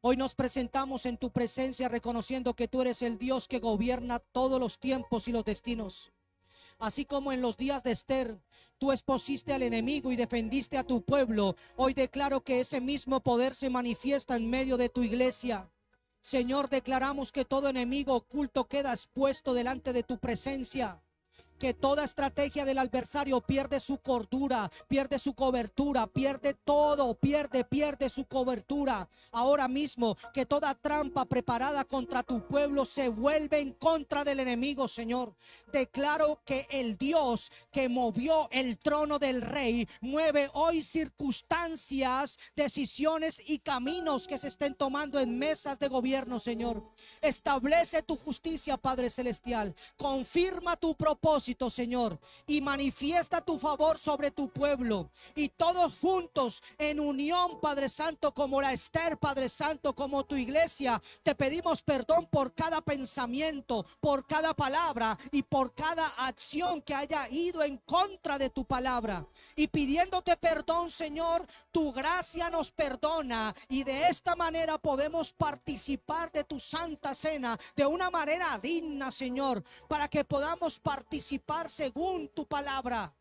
hoy nos presentamos en tu presencia reconociendo que tú eres el Dios que gobierna todos los tiempos y los destinos. Así como en los días de Esther, tú expusiste al enemigo y defendiste a tu pueblo, hoy declaro que ese mismo poder se manifiesta en medio de tu iglesia. Señor, declaramos que todo enemigo oculto queda expuesto delante de tu presencia. Que toda estrategia del adversario pierde su cordura, pierde su cobertura, pierde todo, pierde su cobertura. Ahora mismo que toda trampa preparada contra tu pueblo se vuelve en contra del enemigo, Señor. Declaro que el Dios que movió el trono del rey mueve hoy circunstancias, decisiones y caminos que se estén tomando en mesas de gobierno, Señor. Establece tu justicia, Padre Celestial. Confirma tu propósito, Señor, y manifiesta tu favor sobre tu pueblo. Y todos juntos en unión, Padre Santo, como la Esther, Padre Santo, como tu iglesia, te pedimos perdón por cada pensamiento, por cada palabra y por cada acción que haya ido en contra de tu palabra. Y pidiéndote perdón, Señor, tu gracia nos perdona y de esta manera podemos participar de tu santa cena de una manera digna, Señor, para que podamos participar según tu palabra.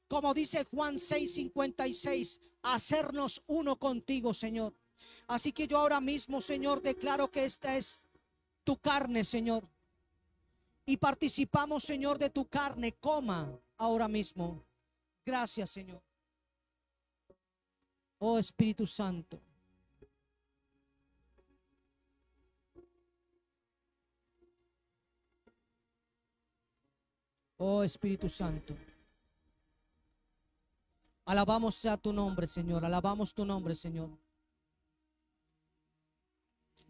Como dice Juan 6:56, hacernos uno contigo, Señor. Así que yo ahora mismo, Señor, declaro que esta es tu carne, Señor. Y participamos, Señor, de tu carne. Coma ahora mismo. Gracias, Señor. Oh Espíritu Santo. Oh Espíritu Santo. Alabamos sea tu nombre, Señor. Alabamos tu nombre, Señor.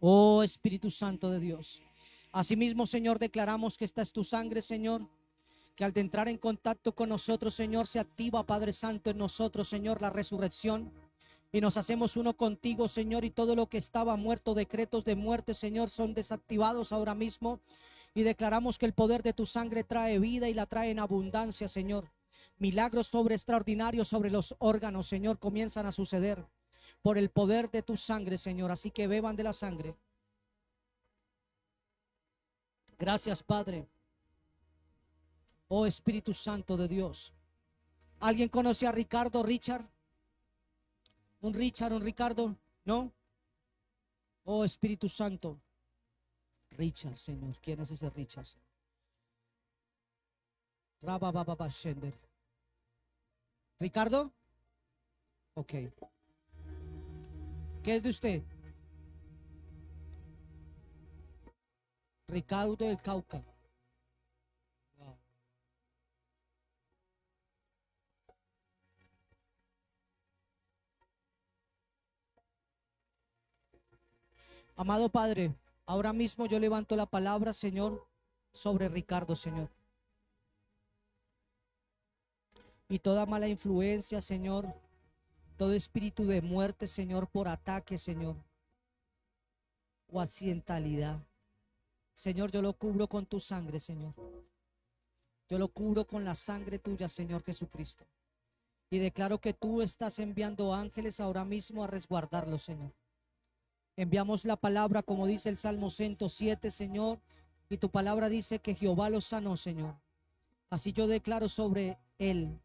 Oh Espíritu Santo de Dios. Asimismo, Señor, declaramos que esta es tu sangre, Señor, que al entrar en contacto con nosotros, Señor, se activa, Padre Santo, en nosotros, Señor, la resurrección. Y nos hacemos uno contigo, Señor, y todo lo que estaba muerto, decretos de muerte, Señor, son desactivados ahora mismo. Y declaramos que el poder de tu sangre trae vida y la trae en abundancia, Señor. Milagros extraordinarios sobre los órganos, Señor, comienzan a suceder por el poder de tu sangre, Señor. Así que beban de la sangre. Gracias, Padre. Oh Espíritu Santo de Dios. ¿Alguien conoce a Ricardo, Richard? Un Ricardo, ¿no? Oh Espíritu Santo. Richard, Señor. ¿Quién es ese Richard? ¿Ricardo? Ok. ¿Qué es de usted? Ricardo del Cauca. Wow. Amado Padre, ahora mismo yo levanto la palabra, Señor, sobre Ricardo, Señor. Y toda mala influencia, Señor, todo espíritu de muerte, Señor, por ataque, Señor, o accidentalidad, Señor, yo lo cubro con tu sangre, Señor. Yo lo cubro con la sangre tuya, Señor Jesucristo. Y declaro que tú estás enviando ángeles ahora mismo a resguardarlo, Señor. Enviamos la palabra como dice el Salmo 107, Señor. Y tu palabra dice que Jehová lo sanó, Señor. Así yo declaro sobre él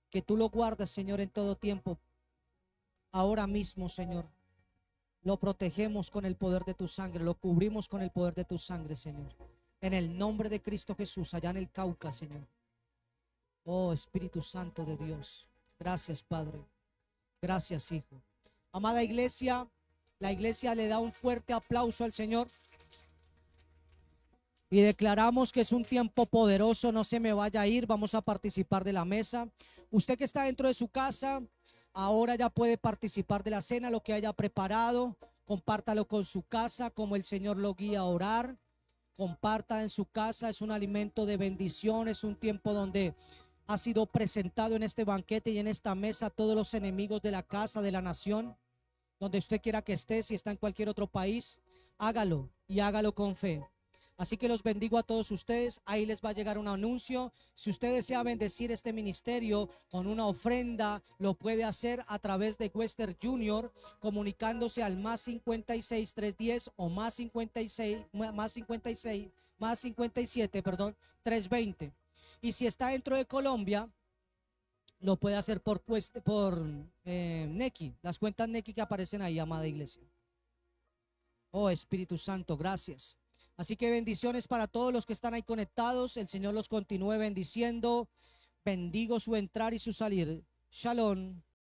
que tú lo guardas, Señor, en todo tiempo. Ahora mismo, Señor, lo protegemos con el poder de tu sangre, lo cubrimos con el poder de tu sangre, Señor. En el nombre de Cristo Jesús, allá en el Cauca, Señor. Oh Espíritu Santo de Dios. Gracias, Padre. Gracias, Hijo. Amada iglesia, la iglesia le da un fuerte aplauso al Señor. Y declaramos que es un tiempo poderoso, no se me vaya a ir, vamos a participar de la mesa. Usted que está dentro de su casa, ahora ya puede participar de la cena, lo que haya preparado, compártalo con su casa, como el Señor lo guía a orar. Comparta en su casa, es un alimento de bendición, es un tiempo donde ha sido presentado en este banquete y en esta mesa a todos los enemigos de la casa, de la nación. donde usted quiera que esté, si está en cualquier otro país, hágalo y hágalo con fe. Así que los bendigo a todos ustedes. Ahí les va a llegar un anuncio. Si usted desea bendecir este ministerio con una ofrenda, lo puede hacer a través de Western Junior, comunicándose al más 56 310 o más 57, perdón, 320. Y si está dentro de Colombia, lo puede hacer por Nequi, las cuentas Nequi que aparecen ahí, amada iglesia. Oh Espíritu Santo, gracias. Así que bendiciones para todos los que están ahí conectados. El Señor los continúe bendiciendo. Bendigo su entrar y su salir. Shalom.